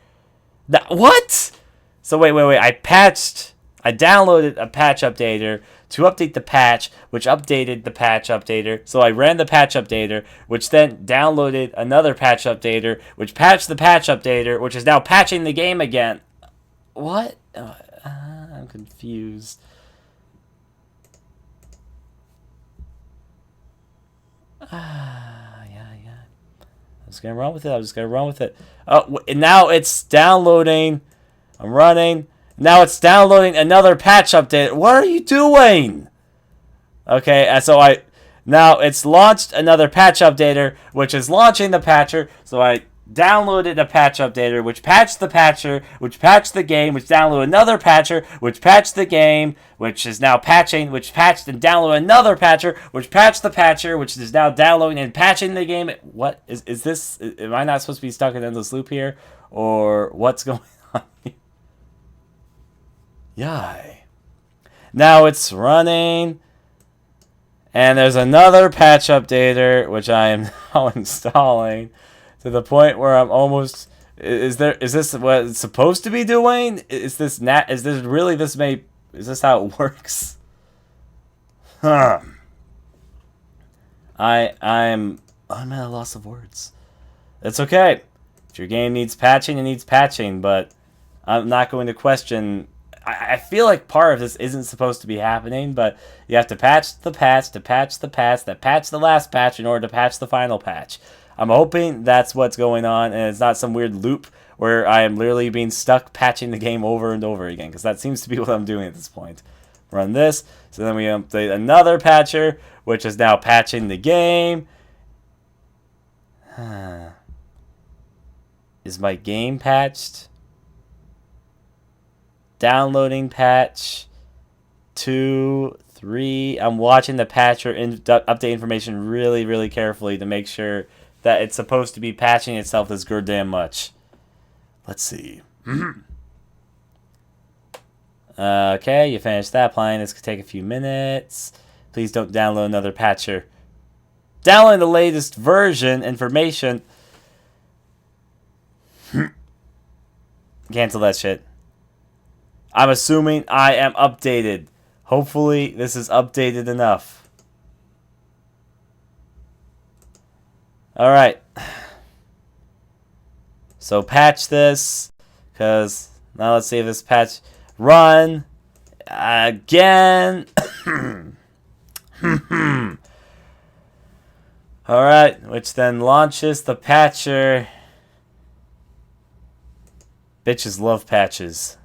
What? So wait. I downloaded a patch updater to update the patch, which updated the patch updater. So I ran the patch updater, which then downloaded another patch updater, which patched the patch updater, which is now patching the game again. What? I'm confused. Yeah. I'm just gonna run with it. Oh, and now it's downloading. I'm running. Now it's downloading another patch update. What are you doing? Okay, now it's launched another patch updater, which is launching the patcher. So I downloaded a patch updater, which patched the patcher, which patched the game, which downloaded another patcher, which patched the game, which is now patching, which patched and downloaded another patcher, which patched the patcher, which is now downloading and patching the game. What is this? Am I not supposed to be stuck in endless loop here, or what's going on? Yay! Now it's running. And there's another patch updater, which I am now installing, to the point where I'm almost. Is this what it's supposed to be doing? Is this how it works? Huh. I'm at a loss of words. It's okay. If your game needs patching, it needs patching, but I'm not going to question. I feel like part of this isn't supposed to be happening, but you have to patch the patch, to patch the patch, that patch the last patch in order to patch the final patch. I'm hoping that's what's going on, and it's not some weird loop where I am literally being stuck patching the game over and over again, because that seems to be what I'm doing at this point. Run this, so then we update another patcher, which is now patching the game. Is my game patched? Downloading patch 2, 3. I'm watching the patcher update information really, really carefully to make sure that it's supposed to be patching itself this goddamn much. Let's see. Okay, you finished that plan. This could take a few minutes. Please don't download another patcher. Download the latest version information. Cancel that shit. I'm assuming I am updated. Hopefully, this is updated enough. Alright. So, patch this. Because, now let's see if this patch... Run. Again. Alright, which then launches the patcher. Bitches love patches.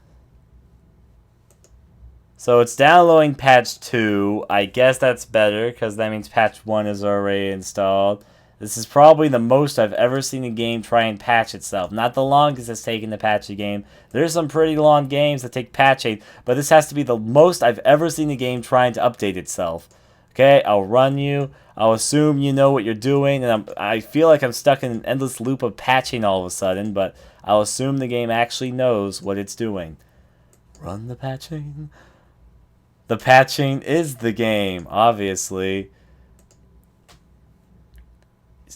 So it's downloading patch 2. I guess that's better, because that means patch 1 is already installed. This is probably the most I've ever seen a game try and patch itself. Not the longest it's taken to patch a game. There's some pretty long games that take patching, but this has to be the most I've ever seen a game trying to update itself. Okay, I'll run you. I'll assume you know what you're doing, and I feel like I'm stuck in an endless loop of patching all of a sudden, but I'll assume the game actually knows what it's doing. Run the patching. The patching is the game, obviously.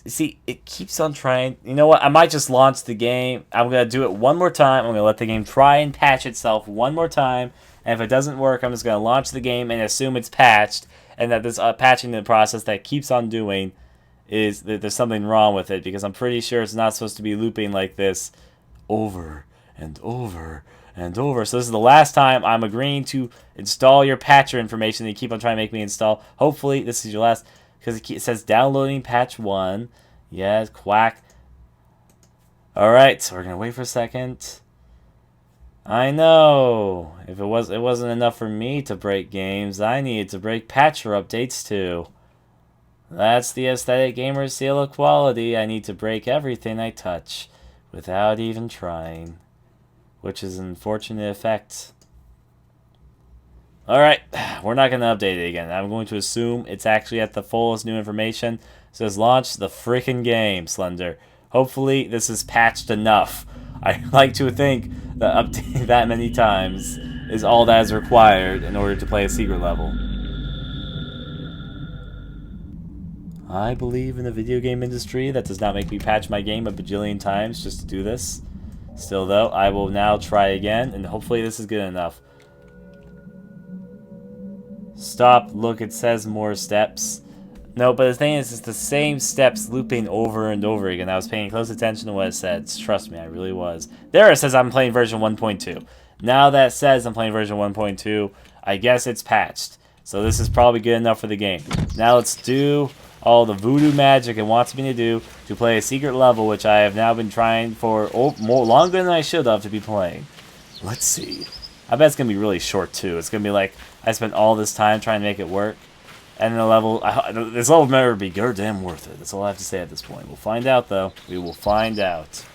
See, it keeps on trying. You know what? I might just launch the game. I'm going to do it one more time. I'm going to let the game try and patch itself one more time. And if it doesn't work, I'm just going to launch the game and assume it's patched. And that this patching the process that keeps on doing is that there's something wrong with it. Because I'm pretty sure it's not supposed to be looping like this over and over and over. So this is the last time I'm agreeing to install your patcher information that you keep on trying to make me install. Hopefully this is your last, because it says downloading patch 1. Yes, quack. Alright, so we're going to wait for a second. I know. If it wasn't enough for me to break games, I needed to break patcher updates too. That's the aesthetic gamer seal of quality. I need to break everything I touch without even trying. Which is an unfortunate effect. Alright, we're not going to update it again. I'm going to assume it's actually at the fullest new information. It says launch the freaking game, Slender. Hopefully this is patched enough. I like to think that updating that many times is all that is required in order to play a secret level. I believe in the video game industry. That does not make me patch my game a bajillion times just to do this. Still though, I will now try again, and hopefully this is good enough. Stop, look, it says more steps. No, but the thing is, it's the same steps looping over and over again. I was paying close attention to what it said. Trust me, I really was. There it says I'm playing version 1.2. Now that it says I'm playing version 1.2, I guess it's patched. So this is probably good enough for the game. Now let's do all the voodoo magic it wants me to do to play a secret level, which I have now been trying for more longer than I should have to be playing. Let's see. I bet it's going to be really short, too. It's going to be like, I spent all this time trying to make it work. And the level, this level better be goddamn worth it. That's all I have to say at this point. We'll find out, though. We will find out.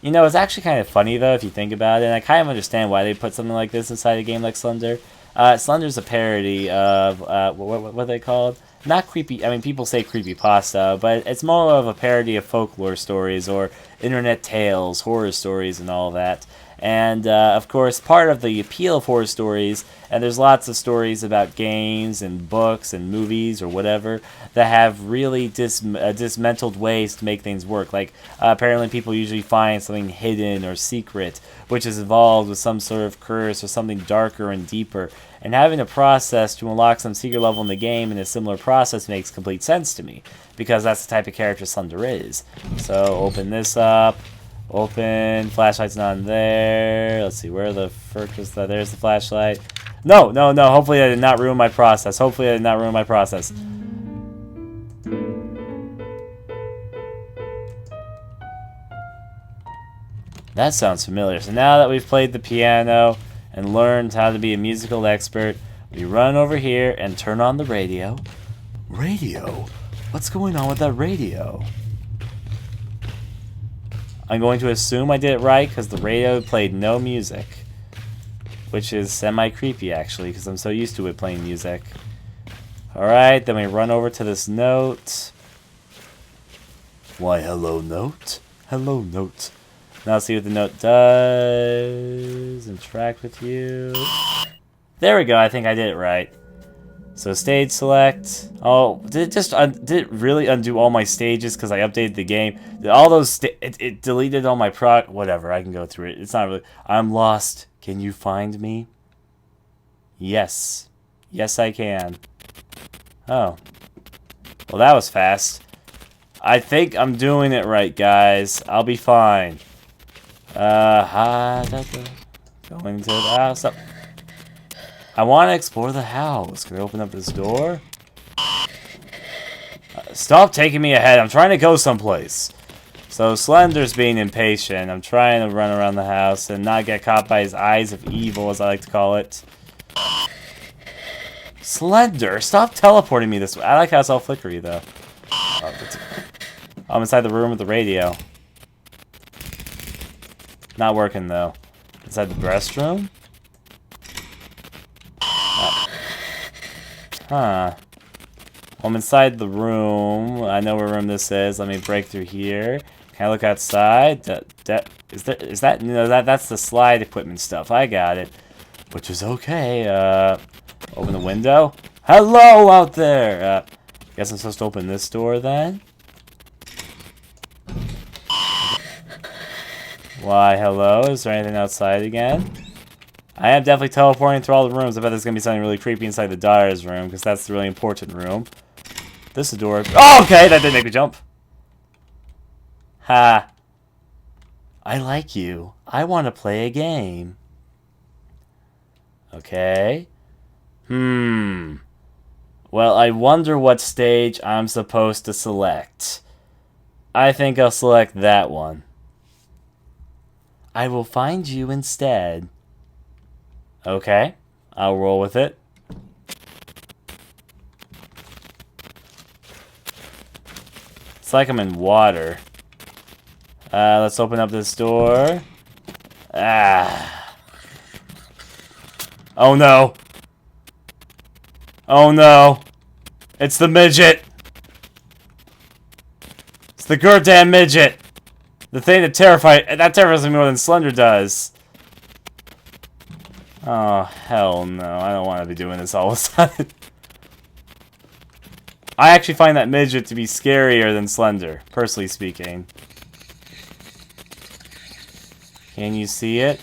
You know, it's actually kind of funny, though, if you think about it. And I kind of understand why they put something like this inside a game like Slender. Slender's a parody of, what are they called? Not creepy, I mean, people say creepypasta, but it's more of a parody of folklore stories or internet tales, horror stories, and all that. And, of course, part of the appeal of horror stories, and there's lots of stories about games and books and movies or whatever that have really dismantled ways to make things work. Like, apparently people usually find something hidden or secret, which is involved with some sort of curse or something darker and deeper. And having a process to unlock some secret level in the game in a similar process makes complete sense to me, because that's the type of character Slender is. So, open this up. Open. Flashlight's not in there. Let's see, where the frick was that? There's the flashlight. No, no, no. Hopefully I did not ruin my process. Hopefully I did not ruin my process. That sounds familiar. So now that we've played the piano and learned how to be a musical expert, we run over here and turn on the radio. Radio? What's going on with that radio? I'm going to assume I did it right because the radio played no music. Which is semi-creepy, actually, because I'm so used to it playing music. Alright, then we run over to this note. Why, hello, note? Hello, note. Now let's see what the note does. Interact with you. There we go, I think I did it right. So stage select. Oh, did it really undo all my stages because I updated the game? All those it deleted all my whatever. I can go through it. It's not really. I'm lost. Can you find me? Yes. Yes, I can. Oh. Well, that was fast. I think I'm doing it right, guys. I'll be fine. Go into the house. I want to explore the house. Can I open up this door? Stop taking me ahead. I'm trying to go someplace. So Slender's being impatient. I'm trying to run around the house and not get caught by his eyes of evil, as I like to call it. Slender, stop teleporting me this way. I like how it's all flickery, though. I'm inside the room with the radio. Not working, though. Inside the restroom? Huh. I'm inside the room. I know what room this is. Let me break through here. Can I look outside? Is that no, that's the slide equipment stuff. I got it. Which is okay. Open the window. Hello out there! Guess I'm supposed to open this door then? Why, hello? Is there anything outside again? I am definitely teleporting through all the rooms. I bet there's going to be something really creepy inside the daughter's room, because that's the really important room. This is a door. Oh, okay! That did make me jump. Ha. I like you. I want to play a game. Okay. Well, I wonder what stage I'm supposed to select. I think I'll select that one. I will find you instead. Okay, I'll roll with it. It's like I'm in water. Let's open up this door. Ah. Oh no. Oh no. It's the midget. It's the goddamn midget. The thing that terrifies me more than Slender does. Oh, hell no. I don't want to be doing this all of a sudden. I actually find that midget to be scarier than Slender, personally speaking. Can you see it?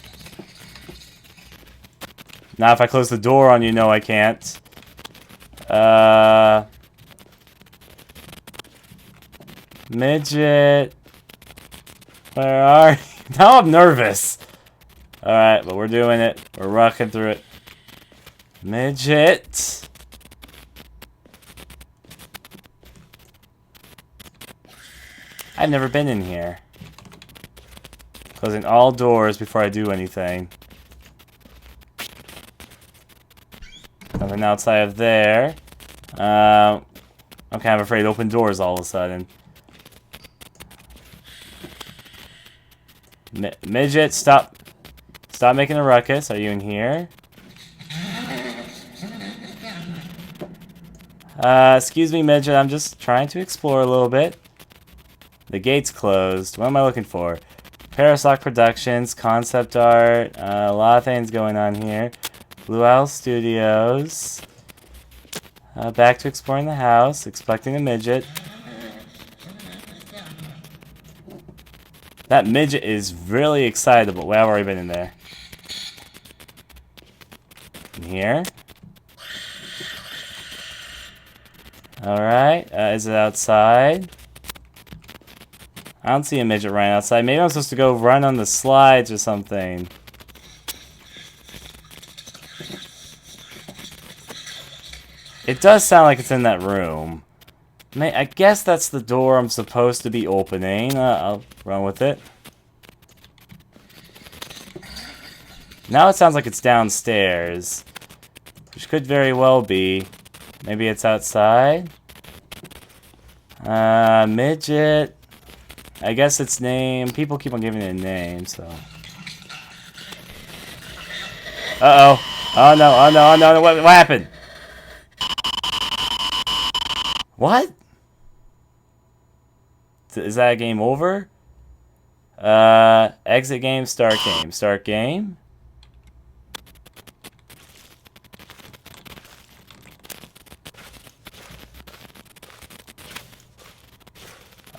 Now if I close the door on you, no I can't. Midget. Where are you? Now I'm nervous. Alright, but we're doing it. We're rocking through it. Midget. I've never been in here. Closing all doors before I do anything. Nothing outside of there. I'm kind of afraid to open doors all of a sudden. Midget, stop. Stop making a ruckus. Are you in here? Excuse me, Midget. I'm just trying to explore a little bit. The gate's closed. What am I looking for? Parasoc Productions, concept art, a lot of things going on here. Blue Owl Studios. Back to exploring the house, expecting a midget. That midget is really excitable. Well, I've already been in there. In here. Alright, is it outside? I don't see a midget running outside. Maybe I'm supposed to go run on the slides or something. It does sound like it's in that room. I guess that's the door I'm supposed to be opening. I'll run with it. Now it sounds like it's downstairs. Which could very well be. Maybe it's outside? Midget. I guess its name. People keep on giving it a name, so. Uh-oh. Oh no, oh no, oh no, what happened? What? Is that a game over? Exit game, start game. Start game?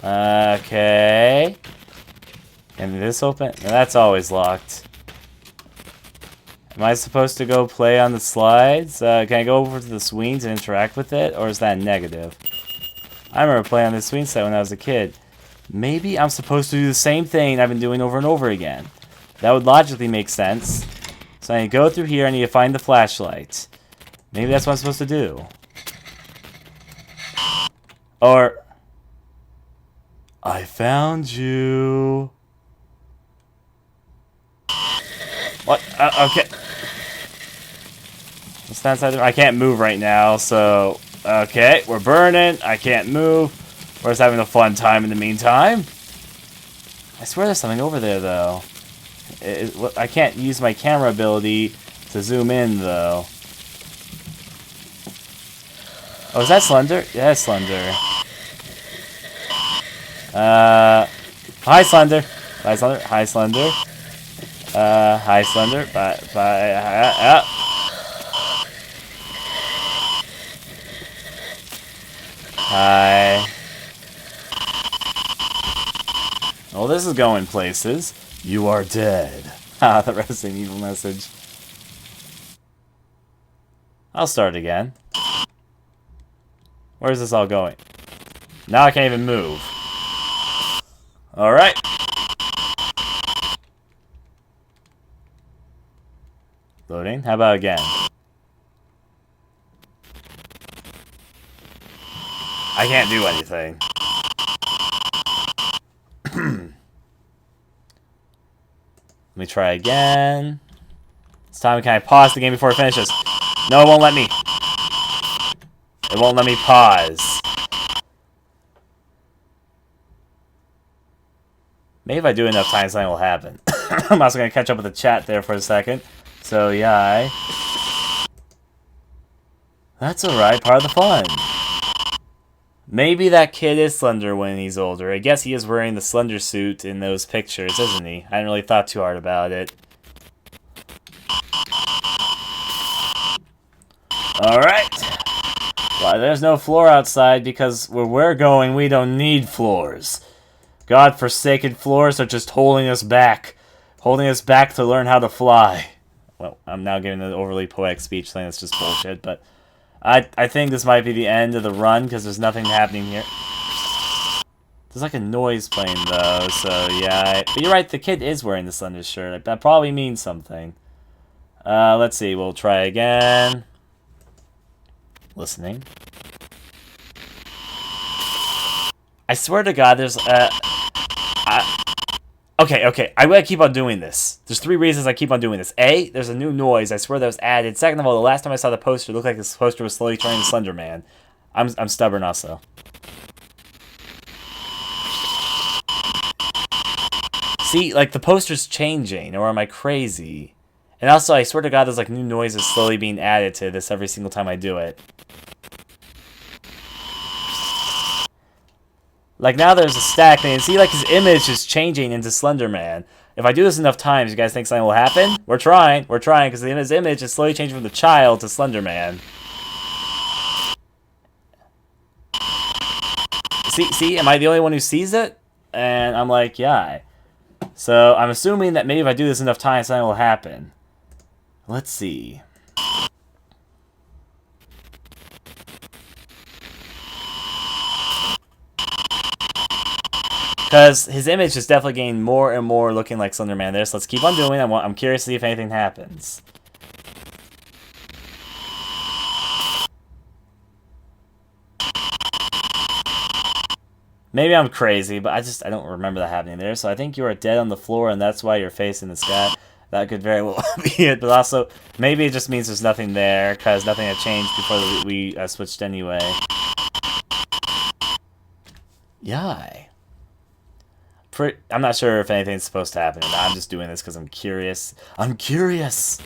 Okay. Can this open? No, that's always locked. Am I supposed to go play on the slides? Can I go over to the swings and interact with it? Or is that negative? I remember playing on the swing set when I was a kid. Maybe I'm supposed to do the same thing I've been doing over and over again. That would logically make sense. So I need to go through here, I need to find the flashlight. Maybe that's what I'm supposed to do. Or... I found you. What? Okay. What's that inside there? I can't move right now, so... Okay, we're burning. I can't move. We're just having a fun time in the meantime. I swear there's something over there, though. I can't use my camera ability to zoom in, though. Oh, is that Slender? Yeah, that's Slender. Hi, Slender. Hi, Slender. Hi, Slender. Hi, Slender. Bye. Hi. Well, this is going places. You are dead. Ah, the Resident Evil message. I'll start again. Where's this all going? Now I can't even move. Alright. Loading. How about again? I can't do anything. Let me try again. This time can I pause the game before it finishes? No, it won't let me. It won't let me pause. Maybe if I do enough time, something will happen. I'm also going to catch up with the chat there for a second. So, yeah. That's alright, part of the fun. Maybe that kid is Slender when he's older. I guess he is wearing the Slender suit in those pictures, isn't he? I hadn't really thought too hard about it. Alright. Well, there's no floor outside because where we're going, we don't need floors. God-forsaken floors are just holding us back. Holding us back to learn how to fly. well, I'm now giving an overly poetic speech saying it's just bullshit, but I think this might be the end of the run because there's nothing happening here. There's like a noise playing though, so yeah. But you're right, the kid is wearing the Slender shirt. That probably means something. Let's see, we'll try again. Listening. I swear to God, there's okay, I'm gonna keep on doing this. There's 3 reasons I keep on doing this. A, there's a new noise. I swear that was added. Second of all, the last time I saw the poster, it looked like this poster was slowly turning to Slender Man. I'm stubborn also. See, like, the poster's changing, or am I crazy? And also, I swear to God, there's, like, new noises slowly being added to this every single time I do it. Like, now there's a stack thing, and see, like, his image is changing into Slender Man. If I do this enough times, you guys think something will happen? We're trying, because his image is slowly changing from the child to Slender Man. See, am I the only one who sees it? And I'm like, yeah. So, I'm assuming that maybe if I do this enough times, something will happen. Let's see. Because his image is definitely getting more and more looking like Slender Man there, so let's keep on doing it. I'm curious to see if anything happens. Maybe I'm crazy, but I don't remember that happening there. So I think you are dead on the floor, and that's why you're facing the sky. That could very well be it, but also, maybe it just means there's nothing there, because nothing had changed before we switched anyway. Yai. I'm not sure if anything's supposed to happen. I'm just doing this because I'm curious. I'm curious!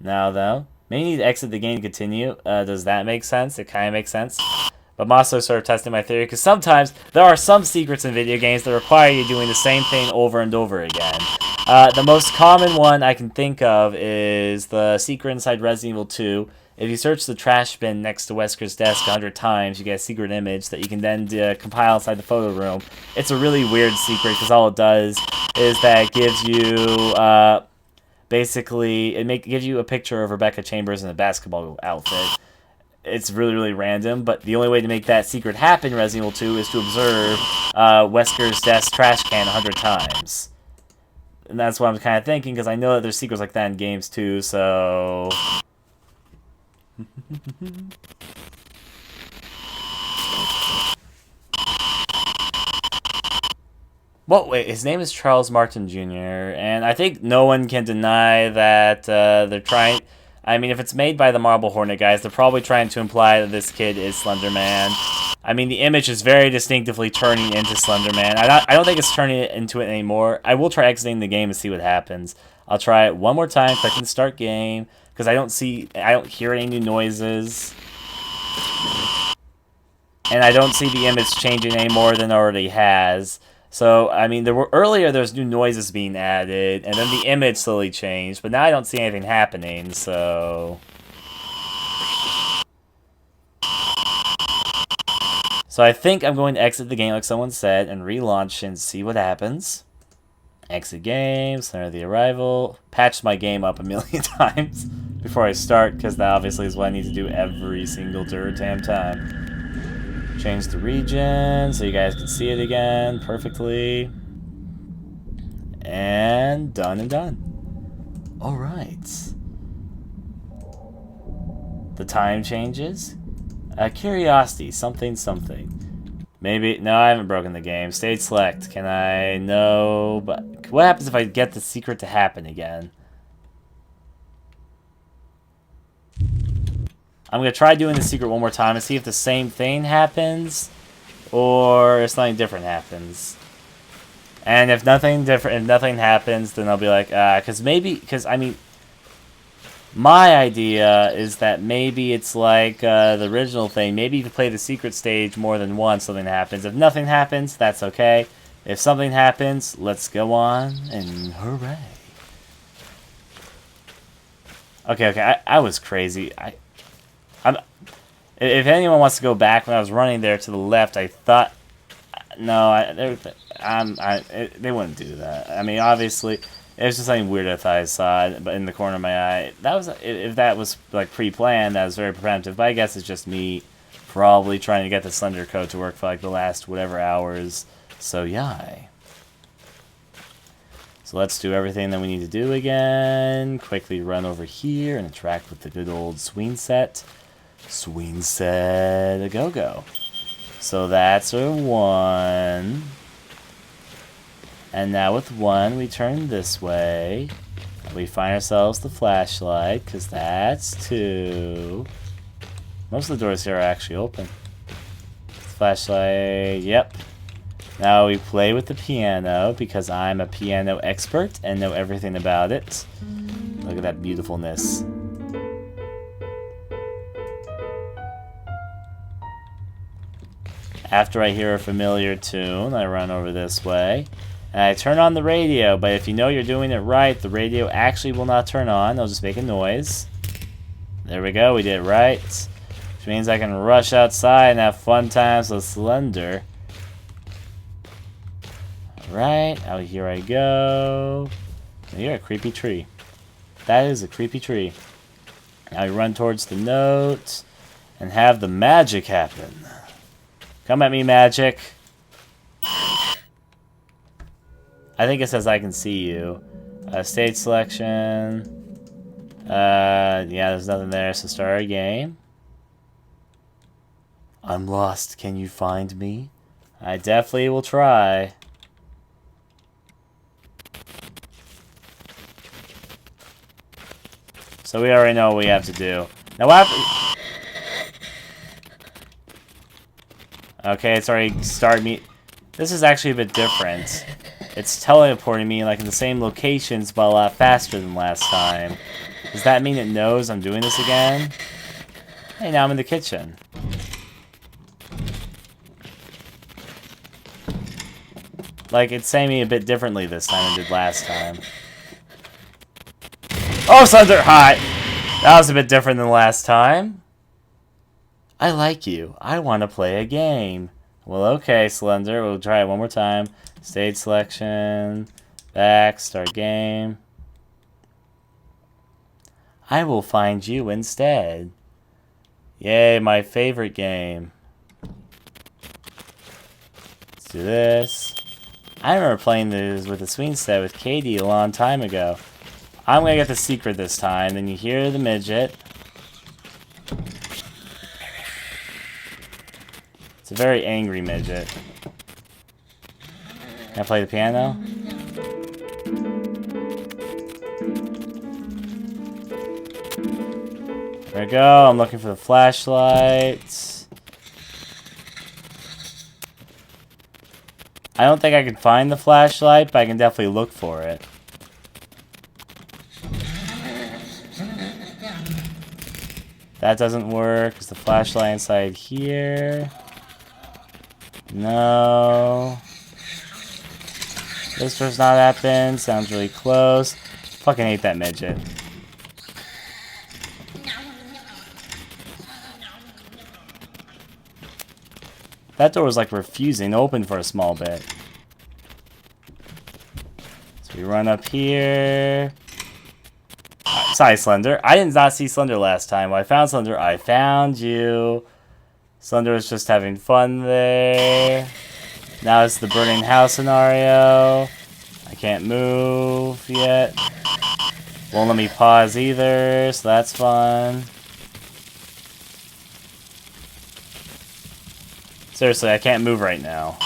Now, though, may need to exit the game to continue. Does that make sense? It kind of makes sense. But I'm also sort of testing my theory, because sometimes there are some secrets in video games that require you doing the same thing over and over again. The most common one I can think of is the secret inside Resident Evil 2. If you search the trash bin next to Wesker's desk 100 times, you get a secret image that you can then compile inside the photo room. It's a really weird secret, because all it does is that it gives you, basically, gives you a picture of Rebecca Chambers in a basketball outfit. It's really, really random, but the only way to make that secret happen in Resident Evil 2 is to observe Wesker's desk trash can 100 times. And that's what I'm kind of thinking, because I know that there's secrets like that in games too, so... Well, wait, his name is Charles Martin Jr., and I think no one can deny that they're trying... I mean, if it's made by the Marble Hornet guys, they're probably trying to imply that this kid is Slender Man. I mean, the image is very distinctively turning into Slender Man. I don't think it's turning it into it anymore. I will try exiting the game and see what happens. I'll try it one more time, clicking start game, because I don't hear any new noises. And I don't see the image changing any more than it already has. So, I mean, earlier there was new noises being added, and then the image slowly changed, but now I don't see anything happening, so... So I think I'm going to exit the game like someone said, and relaunch and see what happens. Exit game, center the arrival, patch my game up a million times before I start, because that obviously is what I need to do every single damn time. Change the region so you guys can see it again perfectly. And done and done. Alright. The time changes. Curiosity, something. Maybe, no, I haven't broken the game. Stage select, can I, no, but what happens if I get the secret to happen again? I'm going to try doing the secret one more time and see if the same thing happens or if something different happens. And if nothing happens, then I'll be like, because I mean, my idea is that maybe it's like the original thing. Maybe you can play the secret stage more than once, something happens. If nothing happens, that's okay. If something happens, let's go on and hooray. Okay, I was crazy. If anyone wants to go back, when I was running there to the left, I thought... no, they wouldn't do that. I mean, obviously, it was just something weird I saw, but in the corner of my eye. That was if that was like pre-planned, that was very preemptive. But I guess it's just me probably trying to get the Slender code to work for like the last whatever hours. So yeah. So let's do everything that we need to do again. Quickly run over here and interact with the good old swing set. Swing set a go-go. So that's our 1. And now with 1, we turn this way. We find ourselves the flashlight, because that's 2. Most of the doors here are actually open. Flashlight, yep. Now we play with the piano, because I'm a piano expert and know everything about it. Look at that beautifulness. After I hear a familiar tune, I run over this way. And I turn on the radio, but if you know you're doing it right, the radio actually will not turn on. It'll just make a noise. There we go, we did it right. Which means I can rush outside and have fun times with Slender. Alright, out here I go. I hear a creepy tree. That is a creepy tree. Now I run towards the note and have the magic happen. Come at me, magic. I think it says I can see you. Stage selection. Yeah, there's nothing there, so start our game. I'm lost. Can you find me? I definitely will try. So we already know what we have to do. Now what happened? Okay, it's already started me. This is actually a bit different. It's teleporting me like in the same locations, but a lot faster than last time. Does that mean it knows I'm doing this again? Hey, now I'm in the kitchen. Like, it's saying me a bit differently this time than it did last time. Oh, Slender! Hi! That was a bit different than last time. I like you. I want to play a game. Well, okay, Slender. We'll try it one more time. Stage selection. Back. Start game. I will find you instead. Yay, my favorite game. Let's do this. I remember playing this with the swing set with Katie a long time ago. I'm gonna get the secret this time. Then you hear the midget. It's a very angry midget. Can I play the piano? There we go. I'm looking for the flashlight. I don't think I can find the flashlight, but I can definitely look for it. That doesn't work. Is the flashlight inside here? No. This door's not happening. Sounds really close. Fucking hate that midget. That door was like refusing to open for a small bit. So we run up here. Sorry, Slender. I did not see Slender last time. When I found Slender, I found you. Slender was just having fun there. Now it's the burning house scenario. I can't move yet. Won't let me pause either, so that's fun. Seriously, I can't move right now.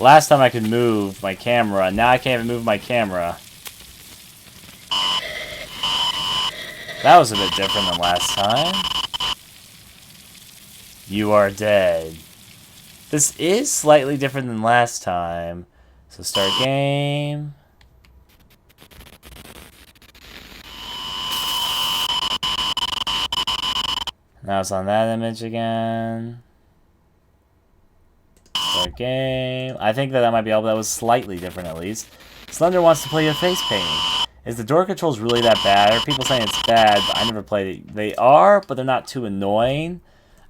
Last time I could move my camera. Now I can't even move my camera. That was a bit different than last time. You are dead. This is slightly different than last time. So start game. Now it's on that image again. Start game. I think that might be all, but that was slightly different at least. Slender wants to play a face painting. Is the door controls really that bad? Are people saying it's bad, but I never played it. They are, but they're not too annoying.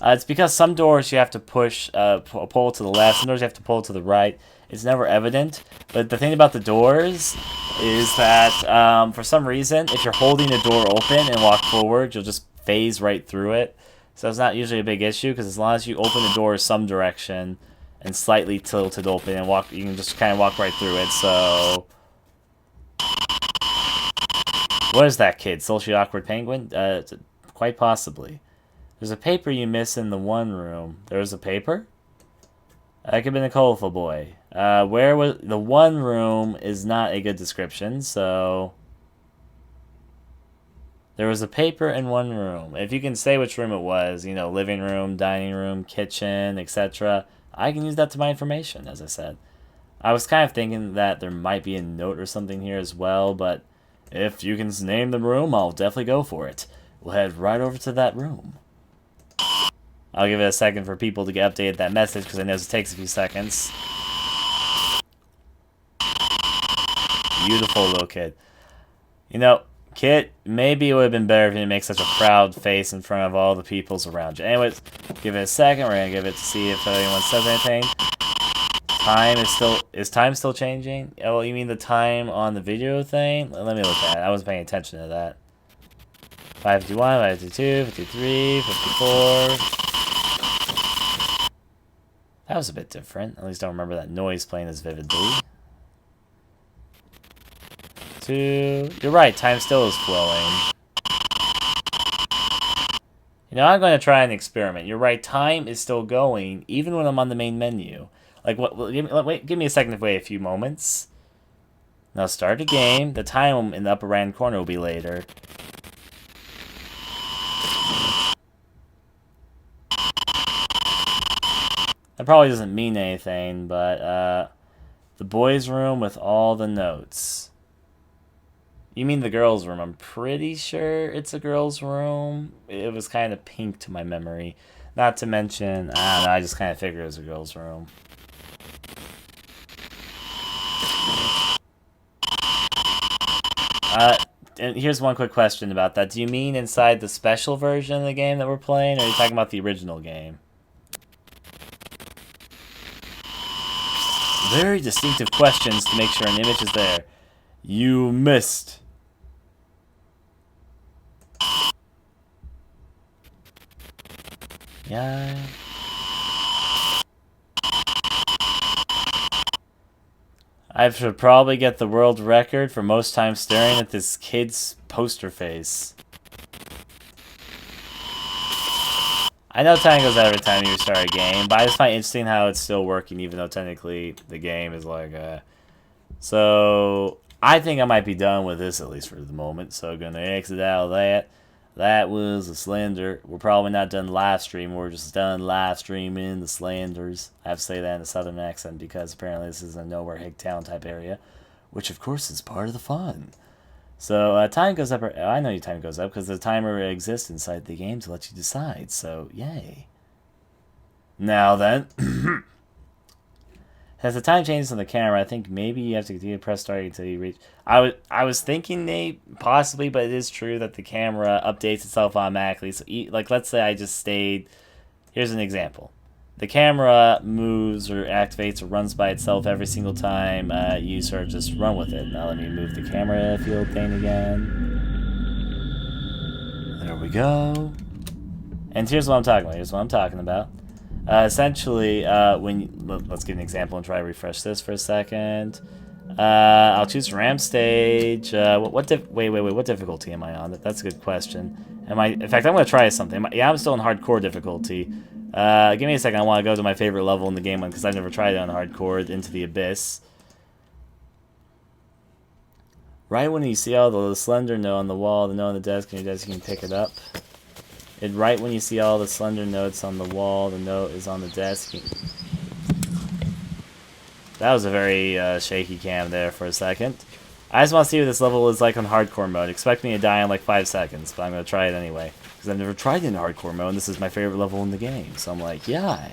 It's because some doors you have to push, pull to the left, some doors you have to pull to the right. It's never evident. But the thing about the doors is that for some reason, if you're holding the door open and walk forward, you'll just phase right through it. So it's not usually a big issue, because as long as you open the door some direction and slightly tilt it open and walk, you can just kind of walk right through it. So what is that, kid? Socially awkward penguin? Quite possibly. There's a paper you miss in the one room. There was a paper? That could have been a colorful boy. Where was the one room is not a good description, so there was a paper in one room. If you can say which room it was, you know, living room, dining room, kitchen, etc., I can use that to my information, as I said. I was kind of thinking that there might be a note or something here as well, but if you can name the room, I'll definitely go for it. We'll head right over to that room. I'll give it a second for people to get updated that message, because I know it takes a few seconds. Beautiful little kid. You know, kid, maybe it would have been better if you didn't make such a proud face in front of all the peoples around you. Anyways, give it a second. We're going to give it to see if anyone says anything. Is time still changing? Oh, you mean the time on the video thing? Let me look at it. I wasn't paying attention to that. 551, 552, 53, 54. That was a bit different. At least I don't remember that noise playing as vividly. 2. You're right, time still is flowing. You know, I'm going to try an experiment. You're right, time is still going, even when I'm on the main menu. Like, give me a second to wait a few moments. Now start the game. The time in the upper right corner will be later. That probably doesn't mean anything, but the boys' room with all the notes. You mean the girls' room? I'm pretty sure it's a girls' room. It was kind of pink to my memory. Not to mention, I don't know, I just kind of figured it was a girls' room. And here's one quick question about that. Do you mean inside the special version of the game that we're playing, or are you talking about the original game? Very distinctive questions to make sure an image is there. You missed. Yeah. I should probably get the world record for most time staring at this kid's poster face. I know time goes out every time you restart a game, but I just find it interesting how it's still working, even though technically the game is like, So, I think I might be done with this, at least for the moment, so I'm going to exit out of that. That was a Slender. We're probably not done live stream, we're just done live streaming the Slenders. I have to say that in a southern accent, because apparently this is a nowhere hick town type area, which of course is part of the fun. So, time goes up. I know your time goes up because the timer exists inside the game to let you decide. So, yay. Now then, as the time changes on the camera, I think maybe you have to continue to press start until you reach. I was thinking possibly, but it is true that the camera updates itself automatically. So, like, let's say I just stayed. Here's an example. The camera moves or activates or runs by itself every single time you sort of just run with it. Now let me move the camera field thing again. There we go. And here's what I'm talking about. Essentially, let's give an example and try to refresh this for a second. I'll choose RAM stage. What difficulty am I on? That's a good question. In fact, I'm going to try something. Yeah, I'm still in hardcore difficulty. Give me a second. I want to go to my favorite level in the game because I've never tried it on hardcore, Into the Abyss. Right when you see all the Slender note on the wall, the note on the desk, and your desk, you can pick it up. Right when you see all the Slender notes on the wall, the note is on the desk. That was a very shaky cam there for a second. I just want to see what this level is like on hardcore mode. Expect me to die in like 5 seconds, but I'm going to try it anyway. Because I've never tried it in hardcore mode, and this is my favorite level in the game. So I'm like, yeah.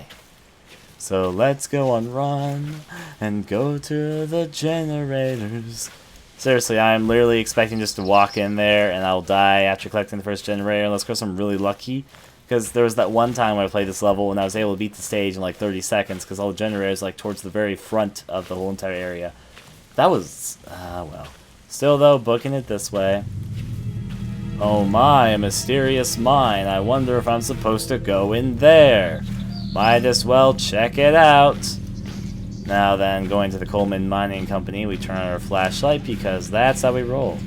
So let's go on run and go to the generators. Seriously, I'm literally expecting just to walk in there and I'll die after collecting the first generator. Unless, of course, I'm really lucky Because there was that one time when I played this level and I was able to beat the stage in like 30 seconds because all the generators like towards the very front of the whole entire area. That was, well. Still though, booking it this way. Oh my, a mysterious mine. I wonder if I'm supposed to go in there. Might as well check it out. Now then, going to the Coleman Mining Company, we turn on our flashlight because that's how we roll.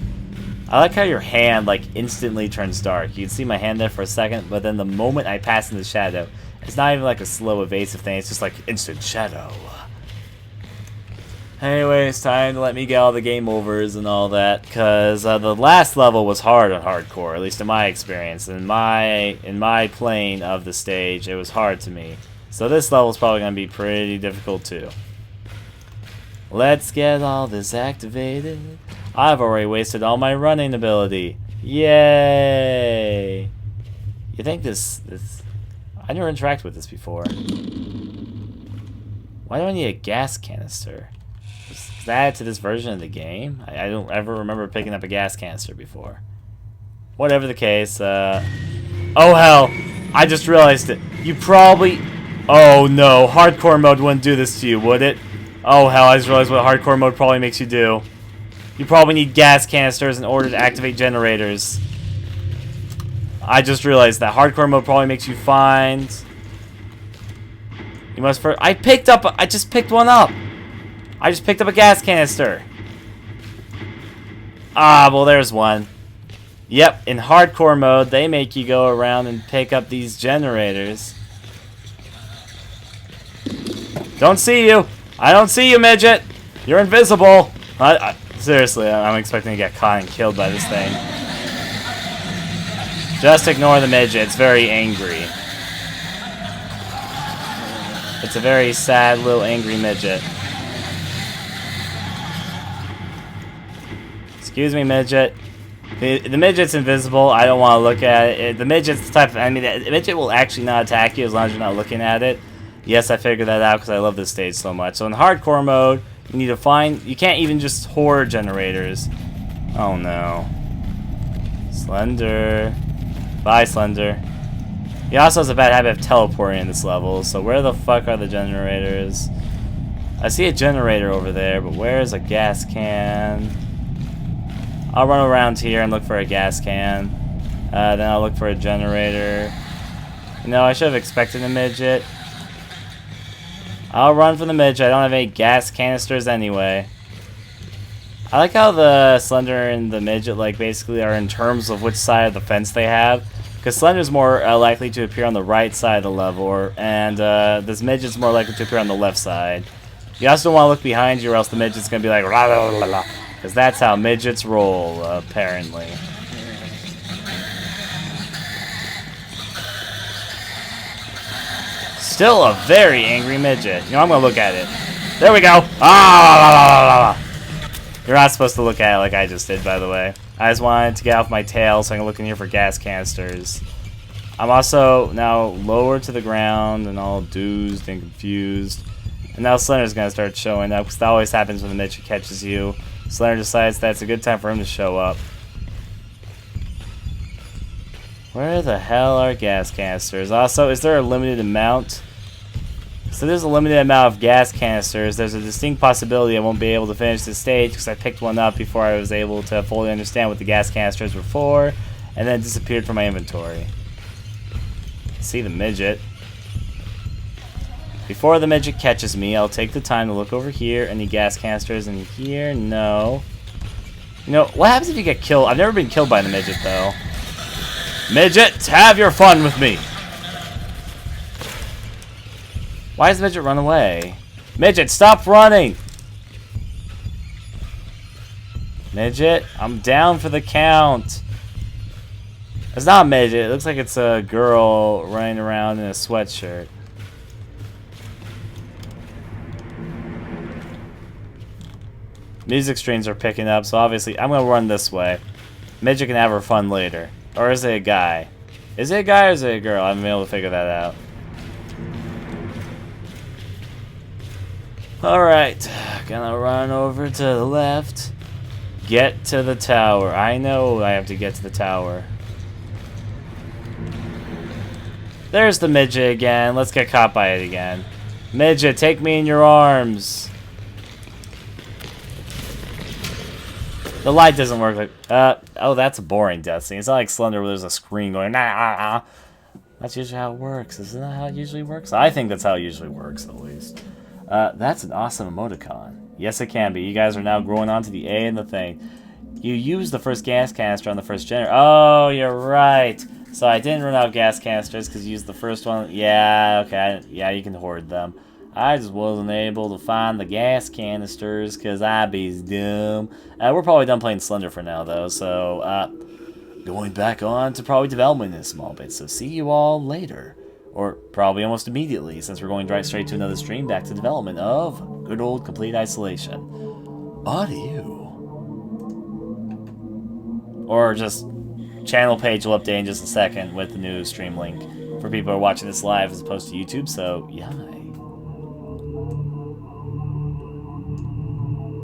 I like how your hand, like, instantly turns dark. You can see my hand there for a second, but then the moment I pass into shadow, it's not even like a slow evasive thing, it's just like instant shadow. Anyways, time to let me get all the game overs and all that, because the last level was hard on hardcore, at least in my experience. In my plane of the stage, it was hard to me. So this level is probably going to be pretty difficult too. Let's get all this activated. I've already wasted all my running ability. Yay! You think this... I never interacted with this before. Why do I need a gas canister? Is that added to this version of the game? I don't ever remember picking up a gas canister before. Whatever the case, oh hell! I just realized it. You probably... Oh no, hardcore mode wouldn't do this to you, would it? Oh hell, I just realized what hardcore mode probably makes you do. You probably need gas canisters in order to activate generators. I just realized that hardcore mode probably makes you find... You must first... I just picked one up! I just picked up a gas canister. Ah, well there's one. Yep, in hardcore mode, they make you go around and pick up these generators. Don't see you! I don't see you, midget! You're invisible! Seriously, I'm expecting to get caught and killed by this thing. Just ignore the midget, it's very angry. It's a very sad little angry midget. Excuse me, midget. The midget's invisible, I don't want to look at it. The midget's the type of... I mean, the midget will actually not attack you as long as you're not looking at it. Yes, I figured that out because I love this stage so much. So in hardcore mode, you need to find... You can't even just hoard generators. Oh no. Slender. Bye, Slender. He also has a bad habit of teleporting in this level. So where the fuck are the generators? I see a generator over there, but where's a gas can? I'll run around here and look for a gas can. Then I'll look for a generator. No, I should have expected a midget. I'll run for the midget. I don't have any gas canisters anyway. I like how the Slender and the midget like basically are in terms of which side of the fence they have. Because Slender's more likely to appear on the right side of the level, and this midget's more likely to appear on the left side. You also don't want to look behind you or else the midget's going to be like la la la la. Because that's how midgets roll, apparently. Still a very angry midget. You know, I'm gonna look at it. There we go. Ah! You're not supposed to look at it like I just did, by the way. I just wanted to get off my tail so I can look in here for gas canisters. I'm also now lower to the ground and all doozed and confused. And now Slender's gonna start showing up because that always happens when the midget catches you. Slender decides that's a good time for him to show up. Where the hell are gas canisters? Also, is there a limited amount? So there's a limited amount of gas canisters. There's a distinct possibility I won't be able to finish this stage because I picked one up before I was able to fully understand what the gas canisters were for, and then it disappeared from my inventory. See the midget. Before the midget catches me, I'll take the time to look over here. Any gas canisters in here? No. You know, what happens if you get killed? I've never been killed by the midget, though. Midget, have your fun with me! Why does the midget run away? Midget, stop running! Midget, I'm down for the count. It's not a midget. It looks like it's a girl running around in a sweatshirt. Music streams are picking up, so obviously I'm going to run this way. Midget can have her fun later. Or is it a guy? Is it a guy or is it a girl? I haven't been able to figure that out. Alright, gonna run over to the left. Get to the tower. I know I have to get to the tower. There's the midget again. Let's get caught by it again. Midget, take me in your arms. The light doesn't work like... oh, that's a boring death scene. It's not like Slender where there's a screen going... Nah. That's usually how it works. Isn't that how it usually works? I think that's how it usually works, at least. That's an awesome emoticon. Yes, it can be. You guys are now growing onto the A and the thing. You used the first gas canister on the first generator. Oh, you're right. So I didn't run out of gas canisters because you used the first one. Yeah, okay. Yeah, you can hoard them. I just wasn't able to find the gas canisters because I be dumb. We're probably done playing Slender for now, though. So, going back on to probably development in a small bit. So see you all later. Or probably almost immediately, since we're going right straight to another stream back to development of good old Complete Isolation. Adieu. Or just channel page will update in just a second with the new stream link for people who are watching this live as opposed to YouTube, so yay.